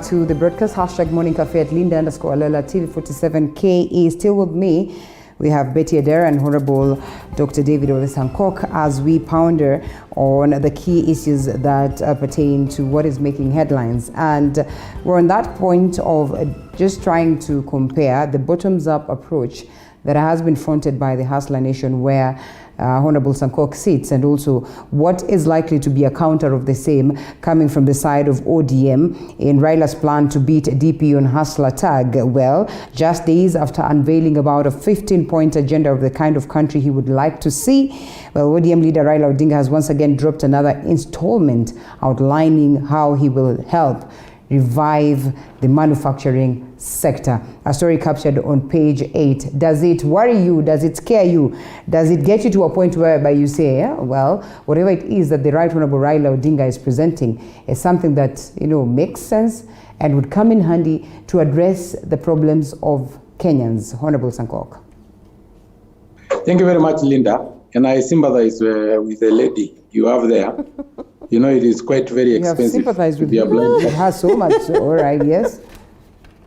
To the broadcast hashtag Morning Cafe at Linda_Alela TV47KE. Still with me, we have Betty Adair and Honorable Dr. David Ole-Sankok as we ponder on the key issues that pertain to what is making headlines. And we're on that point of just trying to compare the bottoms-up approach that has been fronted by the Hustler Nation, where Honorable Sankok sits, and also what is likely to be a counter of the same coming from the side of ODM in Raila's plan to beat DP on Hustler tag. Well, just days after unveiling about a 15-point agenda of the kind of country he would like to see, well, ODM leader Raila Odinga has once again dropped another installment outlining how he will help revive the manufacturing sector. A story captured on page 8. Does it worry you? Does it scare you? Does it get you to a point whereby you say, yeah, well, whatever it is that the Right Honorable Raila Odinga is presenting is something that, makes sense and would come in handy to address the problems of Kenyans? Honorable Sankok. Thank you very much, Linda. And I sympathize with the lady you have there. It is quite very expensive. You have sympathized with me. It has so much. All right, yes.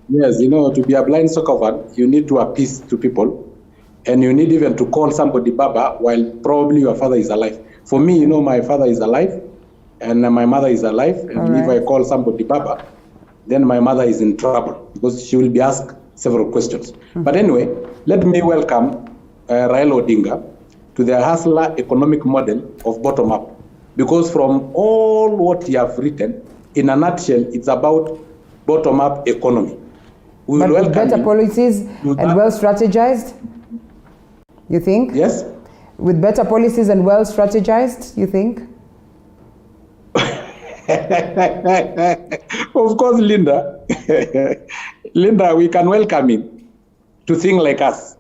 Yes, to be a blind soccer fan, you need to appease to people. And you need even to call somebody Baba while probably your father is alive. For me, my father is alive and my mother is alive. And if I call somebody Baba, then my mother is in trouble because she will be asked several questions. But anyway, let me welcome Raila Odinga to the Hustler economic model of bottom-up. Because from all what you have written, in a nutshell, it's about bottom-up economy. We but will with better policies and well strategized, you think? Yes. With better policies and well strategized, you think? Of course, Linda. Linda, we can welcome him to think like us.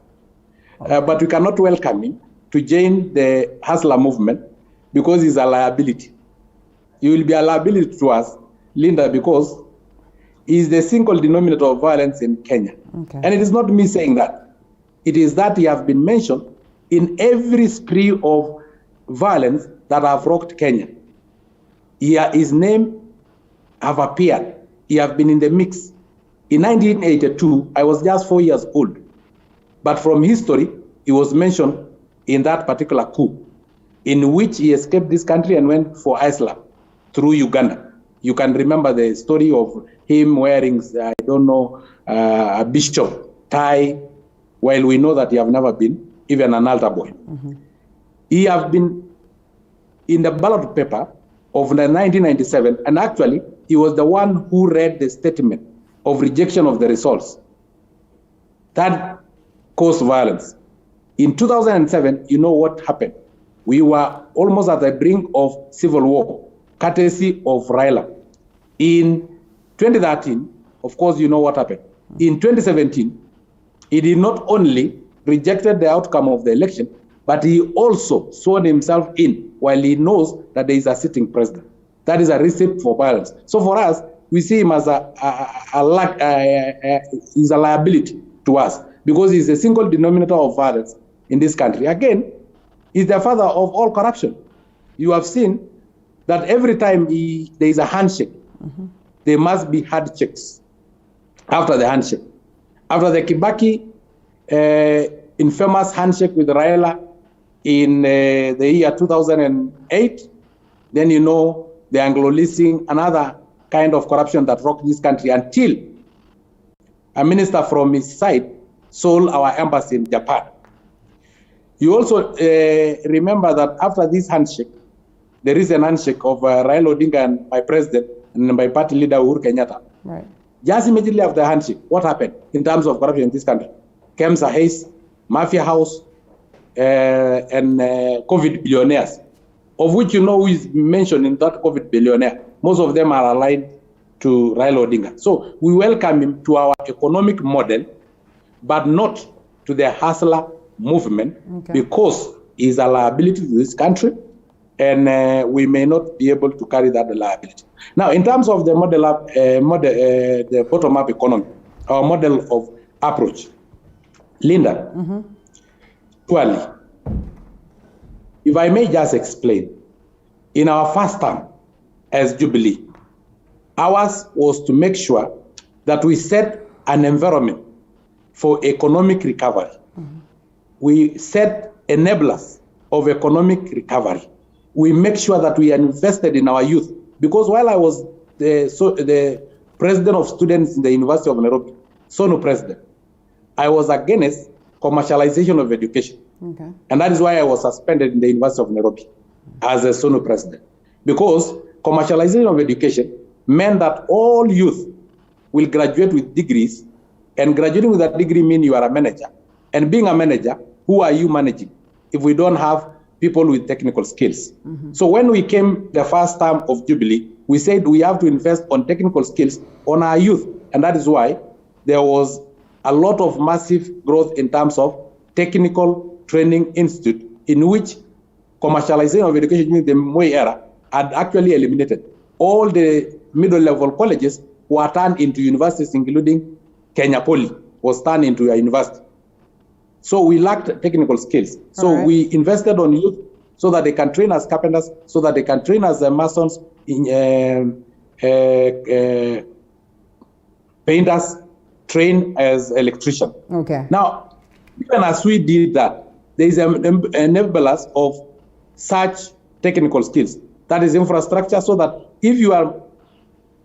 But we cannot welcome him to join the Hustler movement because he's a liability. He will be a liability to us, Linda, because he's the single denominator of violence in Kenya. Okay. And it is not me saying that. It is that he has been mentioned in every spree of violence that have rocked Kenya. His name have appeared. He have been in the mix. In 1982, I was just 4 years old. But from history, he was mentioned in that particular coup, in which he escaped this country and went for Islam through Uganda. You can remember the story of him wearing, a bishop tie, while we know that he have never been even an altar boy. Mm-hmm. He have been in the ballot paper of 1997, and actually, he was the one who read the statement of rejection of the results. That caused violence. In 2007, you know what happened? We were almost at the brink of civil war, courtesy of Raila. In 2013, of course, you know what happened. In 2017, he did not only rejected the outcome of the election, but he also sworn himself in while he knows that there is a sitting president. That is a recipe for violence. So for us, we see him as he's a liability to us because he's a single denominator of violence in this country. Again, he's the father of all corruption. You have seen that every time there is a handshake, mm-hmm. there must be hard checks after the handshake. After the Kibaki infamous handshake with Raila in the year 2008, then you know the Anglo-leasing, another kind of corruption that rocked this country until a minister from his side sold our embassy in Japan. You also remember that after this handshake, there is an handshake of Raila Odinga and my president and my party leader Uhuru Kenyatta. Right. Just immediately after the handshake, what happened in terms of corruption in this country? Kemsa Hayes mafia house, and COVID billionaires, of which you know who is mentioned in that COVID billionaire. Most of them are aligned to Raila Odinga. So we welcome him to our economic model, but not to the hustler movement, because he's a liability to this country, and we may not be able to carry that liability. Now, in terms of the the bottom-up economy, our model of approach, Linda, actually, if I may just explain, in our first term as Jubilee, ours was to make sure that we set an environment for economic recovery. We set enablers of economic recovery. We make sure that we are invested in our youth. Because while I was the president of students in the University of Nairobi, SONU president, I was against commercialization of education. And that is why I was suspended in the University of Nairobi as a SONU president. Because commercialization of education meant that all youth will graduate with degrees, and graduating with that degree means you are a manager. And being a manager, who are you managing if we don't have people with technical skills? So when we came the first term of Jubilee, we said we have to invest on technical skills on our youth. And that is why there was a lot of massive growth in terms of technical training institute, in which commercialization of education during the Moi era had actually eliminated. All the middle-level colleges were turned into universities, including Kenya Poly was turned into a university. So we lacked technical skills. So we invested on youth so that they can train as carpenters, so that they can train as masons, painters, train as electricians. Now, even as we did that, there is enablers of such technical skills. That is infrastructure, so that if you are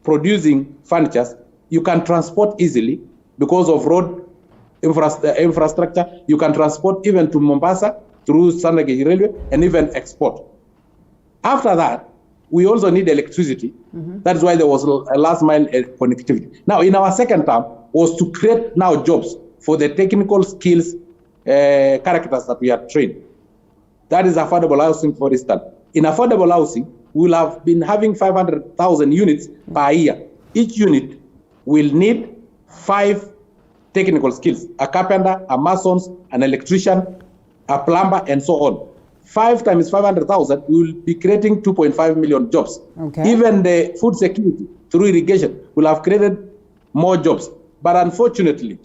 producing furniture, you can transport easily because of road infrastructure. You can transport even to Mombasa through Sandagej Railway, and even export. After that, we also need electricity. That is why there was a last mile connectivity. Now, in our second term, was to create now jobs for the technical skills characters that we have trained. That is affordable housing, for instance. In affordable housing, we will have been having 500,000 units per year. Each unit will need 5 technical skills: a carpenter, a mason, an electrician, a plumber, and so on. 5 times 500,000, we will be creating 2.5 million jobs. Even the food security through irrigation will have created more jobs. But unfortunately,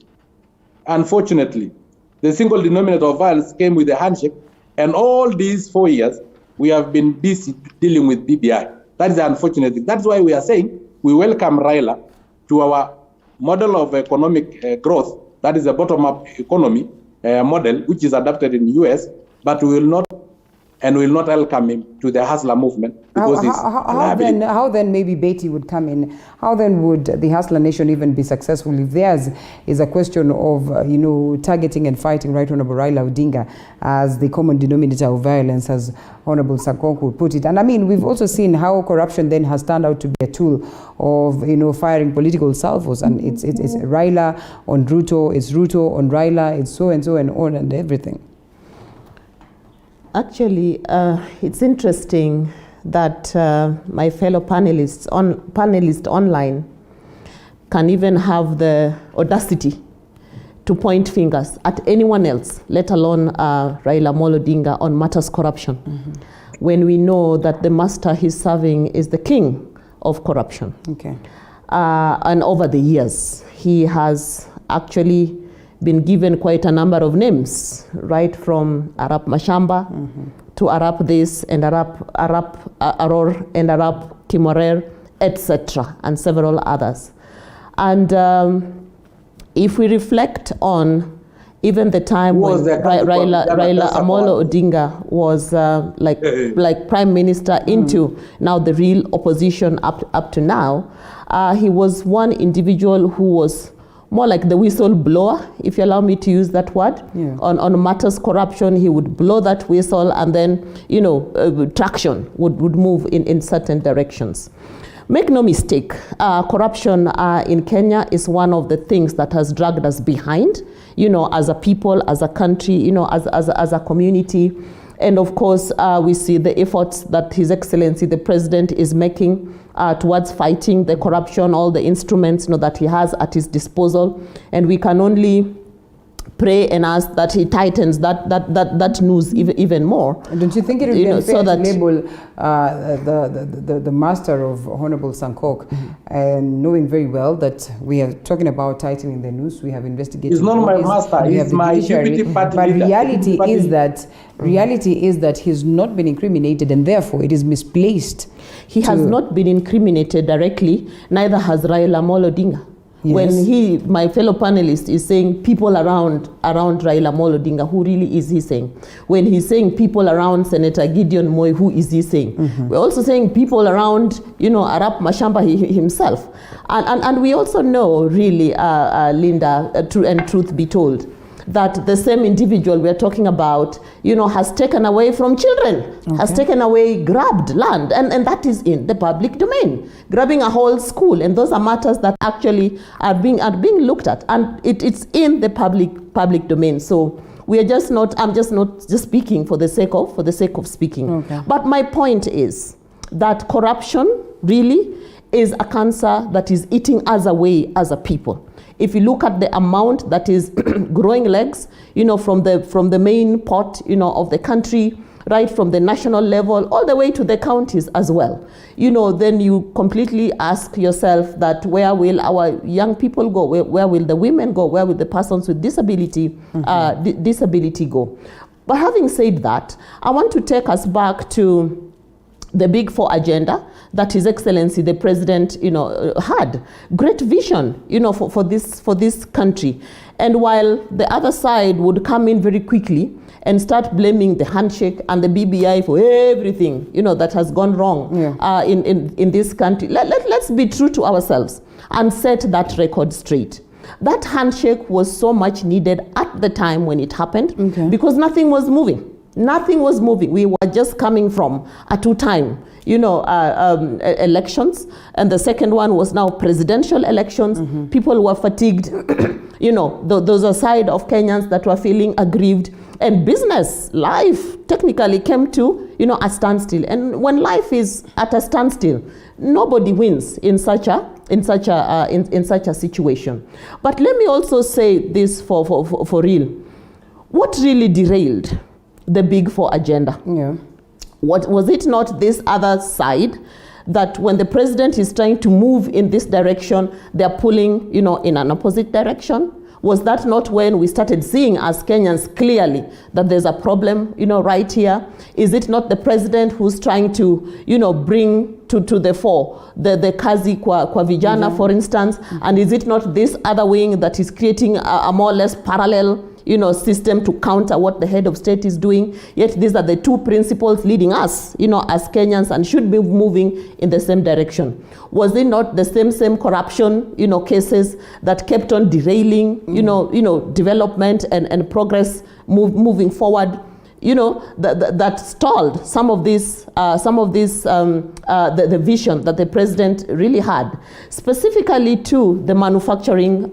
the single denominator of violence came with a handshake, and all these 4 years, we have been busy dealing with BBI. That is the unfortunate thing. That's why we are saying we welcome Raila to our model of economic growth. That is a bottom-up economy model, which is adapted in the US, but we will not welcome him to the hustler movement, because how then maybe Betty would come in? How then would the hustler nation even be successful if theirs is a question of targeting and fighting Right Honorable Raila Odinga as the common denominator of violence, as Honorable Sakonku would put it? And I mean, we've also seen how corruption then has turned out to be a tool of firing political salvos, and it's Raila on Ruto, it's Ruto on Raila, it's so and so and on and everything. Actually, it's interesting that my fellow panelists online can even have the audacity to point fingers at anyone else, let alone Raila Amolo Odinga, on matters corruption, when we know that the master he's serving is the king of corruption. And over the years, he has actually been given quite a number of names, right from Arap Mashamba to Arap this and Arap Aror and Arap Timorer, etc., and several others. And if we reflect on even the time when Raila Amolo Odinga was like prime minister into now the real opposition up to now, he was one individual who was more like the whistleblower, if you allow me to use that word. On matters corruption, he would blow that whistle, and then traction would move in certain directions. Make no mistake, corruption in Kenya is one of the things that has dragged us behind, as a people, as a country, as a community. And of course, we see the efforts that His Excellency, the President, is making towards fighting the corruption, all the instruments that he has at his disposal. And we can only pray and ask that he tightens that noose even more. And don't you think it would be unfair to label the master of Honorable Sankok, and knowing very well that we are talking about tightening the noose, we have investigated. He's not my master, he's my deputy party leader. But reality is that he's not been incriminated, and therefore it is misplaced. He has not been incriminated directly, neither has Raila Amolo Odinga. Yes. When my fellow panelist is saying people around Raila Amolo Odinga, who really is he saying? When he's saying people around Senator Gideon Moi, who is he saying? We're also saying people around, Arap Mashamba himself. And we also know, really, Linda, and truth be told, that the same individual we're talking about, has taken away from children, has taken away, grabbed land, and that is in the public domain, grabbing a whole school, and those are matters that actually are being looked at, and it's in the public domain. So we are just not. I'm just not speaking for the sake of speaking. Okay. But my point is that corruption really is a cancer that is eating us away as a people. If you look at the amount that is growing legs, from the main pot, of the country, right from the national level, all the way to the counties as well, then you completely ask yourself that where will our young people go? Where will the women go? Where will the persons with disability go? But having said that, I want to take us back to the Big Four agenda that His Excellency the President, had. Great vision, for this country. And while the other side would come in very quickly and start blaming the handshake and the BBI for everything, that has gone wrong in this country, let's be true to ourselves and set that record straight. That handshake was so much needed at the time when it happened, because nothing was moving. Nothing was moving. We were just coming from a two-time, elections, and the second one was now presidential elections. People were fatigued. Those are side of Kenyans that were feeling aggrieved, and business life technically came to a standstill. And when life is at a standstill, nobody wins in such a situation. But let me also say this for real. What really derailed the Big Four agenda? What was it not this other side that when the president is trying to move in this direction, they're pulling, in an opposite direction? Was that not when we started seeing as Kenyans clearly that there's a problem, right here? Is it not the president who's trying to, bring to the fore the kazi kwa vijana, for instance? And is it not this other wing that is creating a more or less parallel system to counter what the head of state is doing? Yet these are the two principles leading us, as Kenyans, and should be moving in the same direction. Was it not the same corruption, cases that kept on derailing, development and progress moving forward? That stalled some of this, the vision that the president really had, specifically to the manufacturing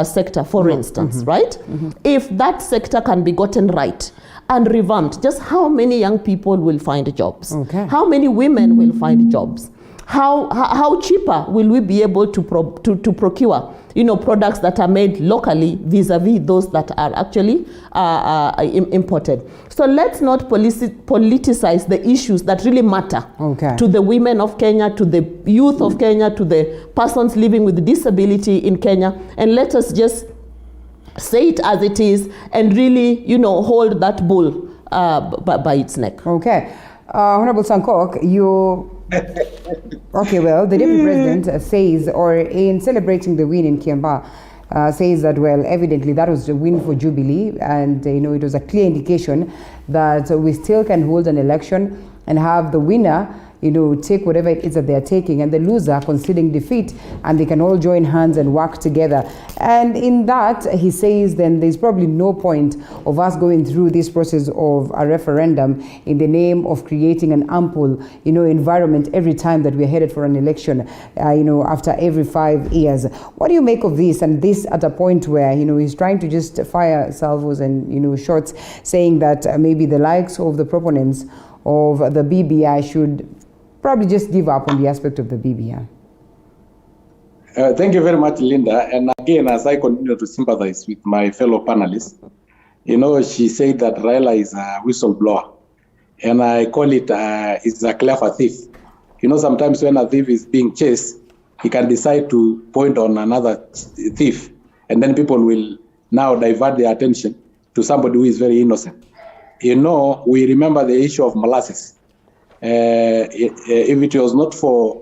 sector, for instance, right? If that sector can be gotten right and revamped, just how many young people will find jobs? How many women will find jobs? How cheaper will we be able to procure products that are made locally vis-a-vis those that are actually imported? So let's not politicize the issues that really matter to the women of Kenya, to the youth of Kenya, to the persons living with disability in Kenya, and let us just say it as it is and really, hold that bull by its neck. Honorable Sankok, you... well, the Deputy President says, or in celebrating the win in Kiambaa, says that, well, evidently that was a win for Jubilee, and, it was a clear indication that we still can hold an election and have the winner, take whatever it is that they're taking, and the loser conceding defeat, and they can all join hands and work together. And in that, he says, then there's probably no point of us going through this process of a referendum in the name of creating an ample, environment every time that we're headed for an election, after every 5 years. What do you make of this? And this at a point where, he's trying to just fire salvos and, shots, saying that maybe the likes of the proponents of the BBI should probably just give up on the aspect of the BBI. Thank you very much, Linda. And again, as I continue to sympathize with my fellow panelists, she said that Raila is a whistleblower. And I call it, it's a clever thief. Sometimes when a thief is being chased, he can decide to point on another thief. And then people will now divert their attention to somebody who is very innocent. We remember the issue of molasses. If it was not for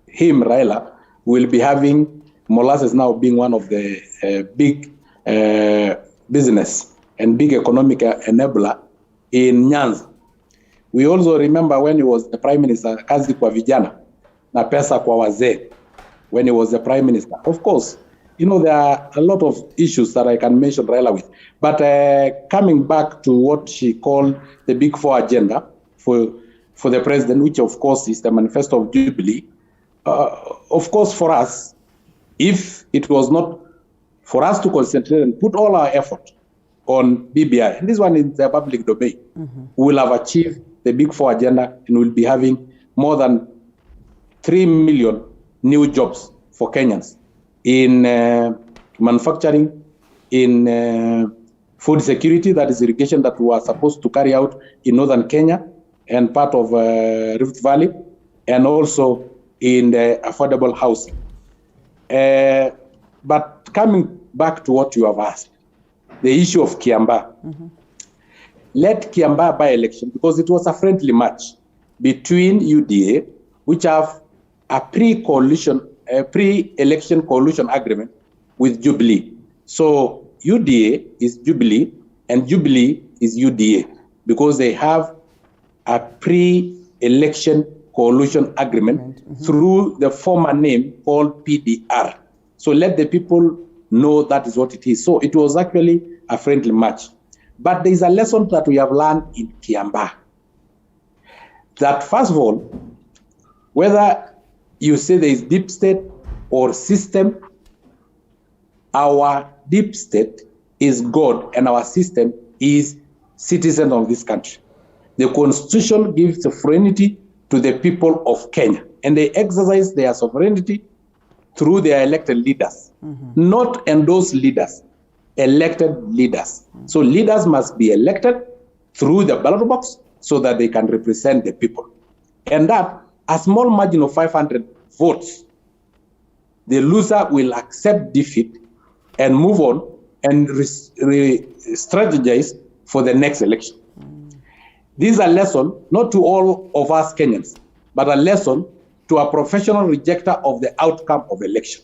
him, Raila, we'll be having molasses now being one of the big business and big economic enabler in Nyanza. We also remember when he was the Prime Minister, kazi kwa vijana na pesa kwa wazee, when he was the Prime Minister. Of course, there are a lot of issues that I can mention Raila with. But coming back to what she called the Big Four agenda for the president, which of course is the manifesto of Jubilee, of course for us, if it was not for us to concentrate and put all our effort on BBI, and this one is the public domain, we will have achieved the Big Four agenda and we'll be having more than 3 million new jobs for Kenyans in manufacturing, in food security, that is irrigation that we are supposed to carry out in northern Kenya and part of Rift Valley, and also in the affordable housing. But coming back to what you have asked, the issue of Kiambaa. Let Kiambaa by-election, because it was a friendly match between UDA, which have a pre-election coalition agreement with Jubilee. So UDA is Jubilee and Jubilee is UDA, because they have a pre-election coalition agreement through the former name called PDR. So let the people know that is what it is. So it was actually a friendly match. But there is a lesson that we have learned in Kiambaa. That first of all, whether you say there is deep state or system, our deep state is God and our system is citizen of this country. The Constitution gives sovereignty to the people of Kenya, and they exercise their sovereignty through their elected leaders, not endorsed leaders, elected leaders. So leaders must be elected through the ballot box so that they can represent the people. And that, a small margin of 500 votes, the loser will accept defeat and move on and strategize for the next election. This is a lesson, not to all of us Kenyans, but a lesson to a professional rejecter of the outcome of election.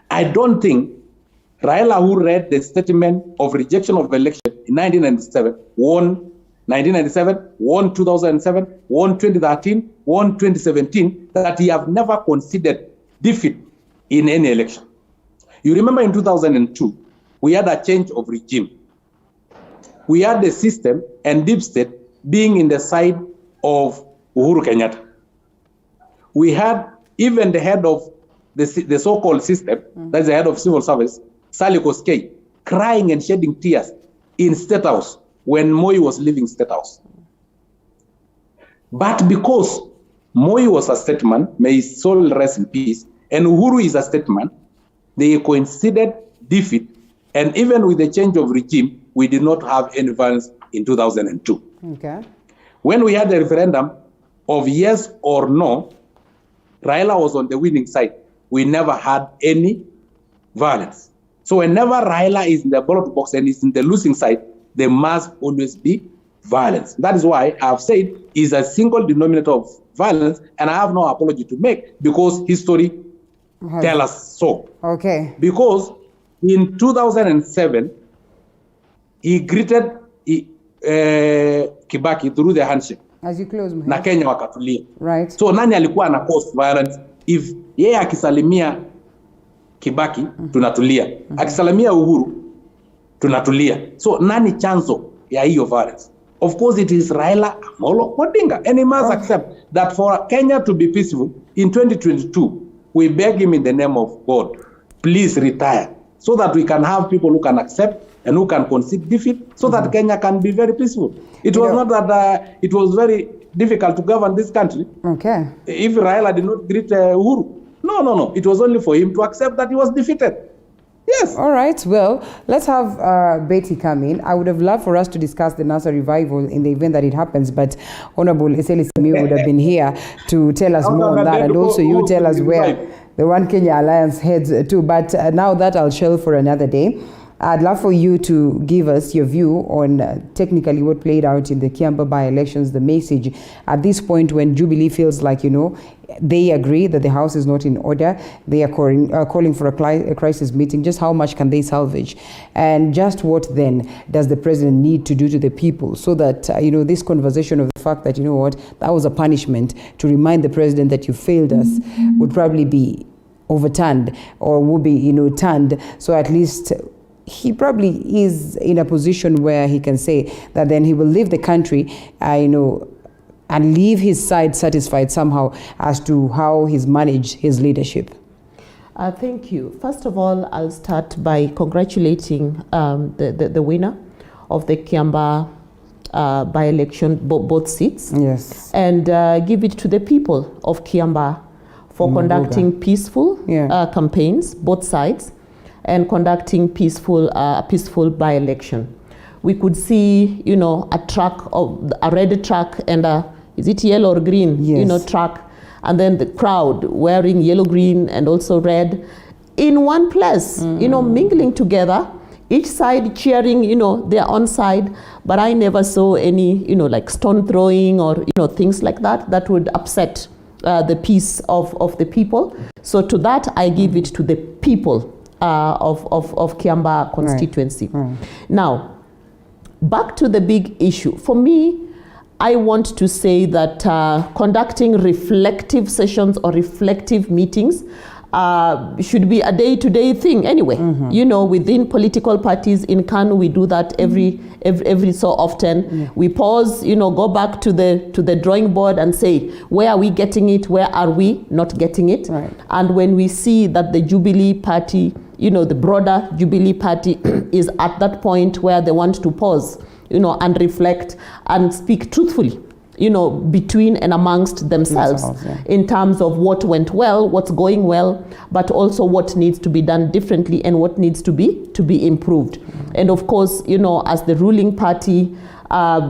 I don't think Raila, who read the statement of rejection of election in 1997, won 1997, won 2007, won 2013, won 2017, that he have never considered defeat in any election. You remember in 2002, we had a change of regime. We had the system and deep state being in the side of Uhuru Kenyatta. We had even the head of the so-called system, that's the head of civil service, Sally Koskei, crying and shedding tears in State House when Moi was leaving State House. But because Moi was a statesman, may his soul rest in peace, and Uhuru is a statesman, they considered defeat, and even with the change of regime, we did not have any violence in 2002. Okay. When we had the referendum of yes or no, Raila was on the winning side. We never had any violence. So whenever Raila is in the ballot box and is in the losing side, there must always be violence. That is why I've said is a single denominator of violence, and I have no apology to make because history tells us so. Okay. Because in 2007, he greeted Kibaki through the handshake. As you close, na Kenya wakatulia. Right. So nani alikuwa na cause violence? If yeye akisalimia Kibaki, tunatulia. Akisalimia Uhuru, tunatulia. So nani chanzo ya hiyo violence? Of course it is Raila Amolo Odinga, and he must accept that for Kenya to be peaceful in 2022, we beg him in the name of God, please retire, so that we can have people who can accept and who can concede defeat, so that Kenya can be very peaceful. It was not that it was very difficult to govern this country. Okay. If Raila did not greet Uhuru. No. It was only for him to accept that he was defeated. Yes. All right. Well, let's have Betty come in. I would have loved for us to discuss the NASA revival in the event that it happens, but Honorable Eseli Simiyu would have been here to tell us more on that, and also you tell us where the One Kenya Alliance heads to. But now that I'll shelve for another day. I'd love for you to give us your view on technically what played out in the Kiamba by-elections, the message at this point when Jubilee feels like, they agree that the House is not in order. They are calling for a crisis meeting. Just how much can they salvage? And just what then does the president need to do to the people so that, this conversation of the fact that, that was a punishment to remind the president that you failed us would probably be overturned or would be, turned. So at least he probably is in a position where he can say that then he will leave the country, and leave his side satisfied somehow as to how he's managed his leadership. Thank you. First of all, I'll start by congratulating the winner of the Kiamba by-election, both seats. Yes. And give it to the people of Kiamba for conducting peaceful campaigns, both sides, and conducting peaceful by-election. We could see, a red truck and is it yellow or green? Yes. Truck, and then the crowd wearing yellow, green, and also red in one place, mingling together, each side cheering, their own side. But I never saw any, like stone throwing or, things like that would upset the peace of the people. So to that, I give it to the people of Kiamba constituency. Right. Now, back to the big issue. For me, I want to say that conducting reflective sessions or reflective meetings should be a day-to-day thing anyway. Within political parties in Kanu, we do that every so often. We pause, go back to the drawing board and say, where are we getting it? Where are we not getting it? Right. And when we see that the Jubilee Party, the broader Jubilee Party is at that point where they want to pause, and reflect and speak truthfully, between and amongst themselves in terms of what went well, what's going well, but also what needs to be done differently and what needs to be improved. And of course, as the ruling party,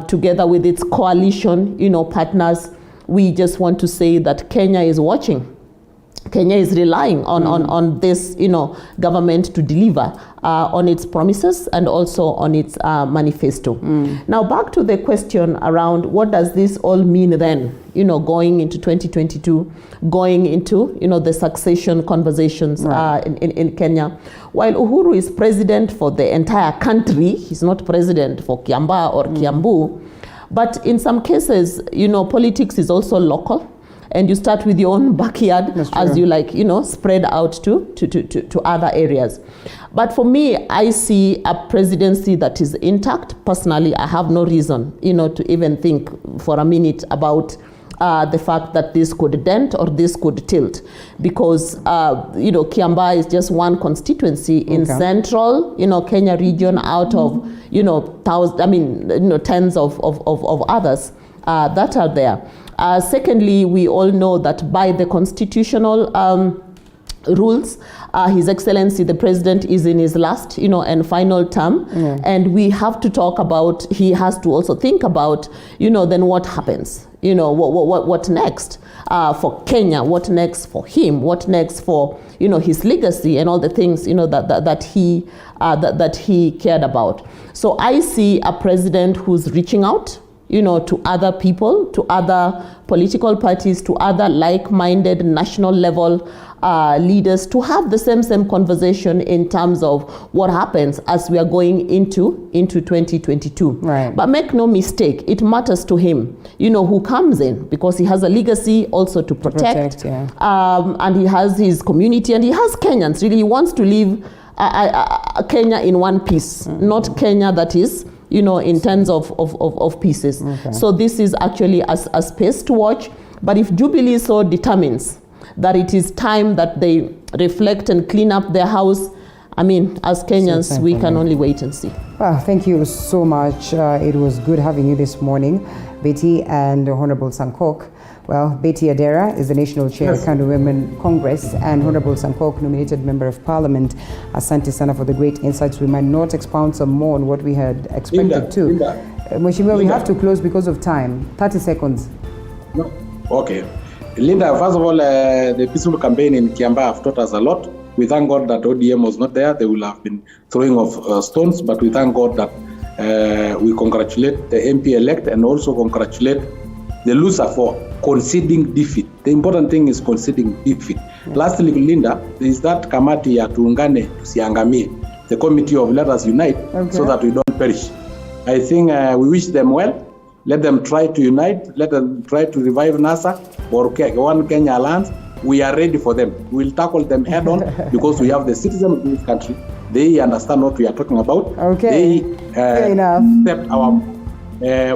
together with its coalition, partners, we just want to say that Kenya is watching. Kenya is relying on this, government to deliver on its promises and also on its manifesto. Now, back to the question around what does this all mean then, going into 2022, going into, the succession conversations in Kenya. While Uhuru is president for the entire country, he's not president for Kiamba or Kiambu, but in some cases, politics is also local. And you start with your own backyard as you spread out to other areas. But for me, I see a presidency that is intact. Personally, I have no reason, to even think for a minute about the fact that this could dent or this could tilt, because Kiamba is just one constituency in central, Kenya region out of tens of others that are there. Secondly, we all know that by the constitutional rules, His Excellency the President is in his last, and final term, and we have to talk about. He has to also think about, then what happens. What next for Kenya? What next for him? What next for his legacy and all the things that he cared about. So I see a president who's reaching out to other people, to other political parties, to other like-minded national level leaders to have the same conversation in terms of what happens as we are going into 2022. Right. But make no mistake, it matters to him, who comes in, because he has a legacy also to protect. And he has his community, and he has Kenyans. Really, he wants to leave Kenya in one piece, not Kenya that is, in terms of pieces. Okay. So this is actually a space to watch. But if Jubilee so determines that it is time that they reflect and clean up their house, I mean, as Kenyans, we can only wait and see. Well, thank you so much. It was good having you this morning, Betty and Honorable Sankok. Well, Betty Adera is the National Chair of Kanu Women Congress, and Honorable Sankok, nominated Member of Parliament. Asante sana for the great insights. We might not expound some more on what we had expected to. Mheshimiwa, we have to close because of time. 30 seconds. No. Okay. Linda, first of all, the peaceful campaign in Kiambaa have taught us a lot. We thank God that ODM was not there. They will have been throwing off stones, but we thank God that we congratulate the MP-elect and also congratulate the loser for conceding defeat. The important thing is conceding defeat. Lastly, Linda, there is that kamati ya tuungane tusiangamie, the committee of let us unite so that we don't perish. I think we wish them well. Let them try to unite. Let them try to revive NASA or One Kenya Alliance. We are ready for them. We'll tackle them head on because we have the citizens of this country. They understand what we are talking about. Okay. They accept our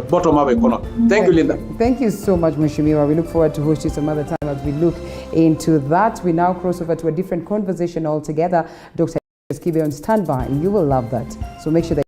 bottom-up economy. Thank you, Linda. Thank you so much, Mheshimiwa. We look forward to host you some other time as we look into that. We now cross over to a different conversation altogether. Dr. Kibe on standby. You will love that. So make sure that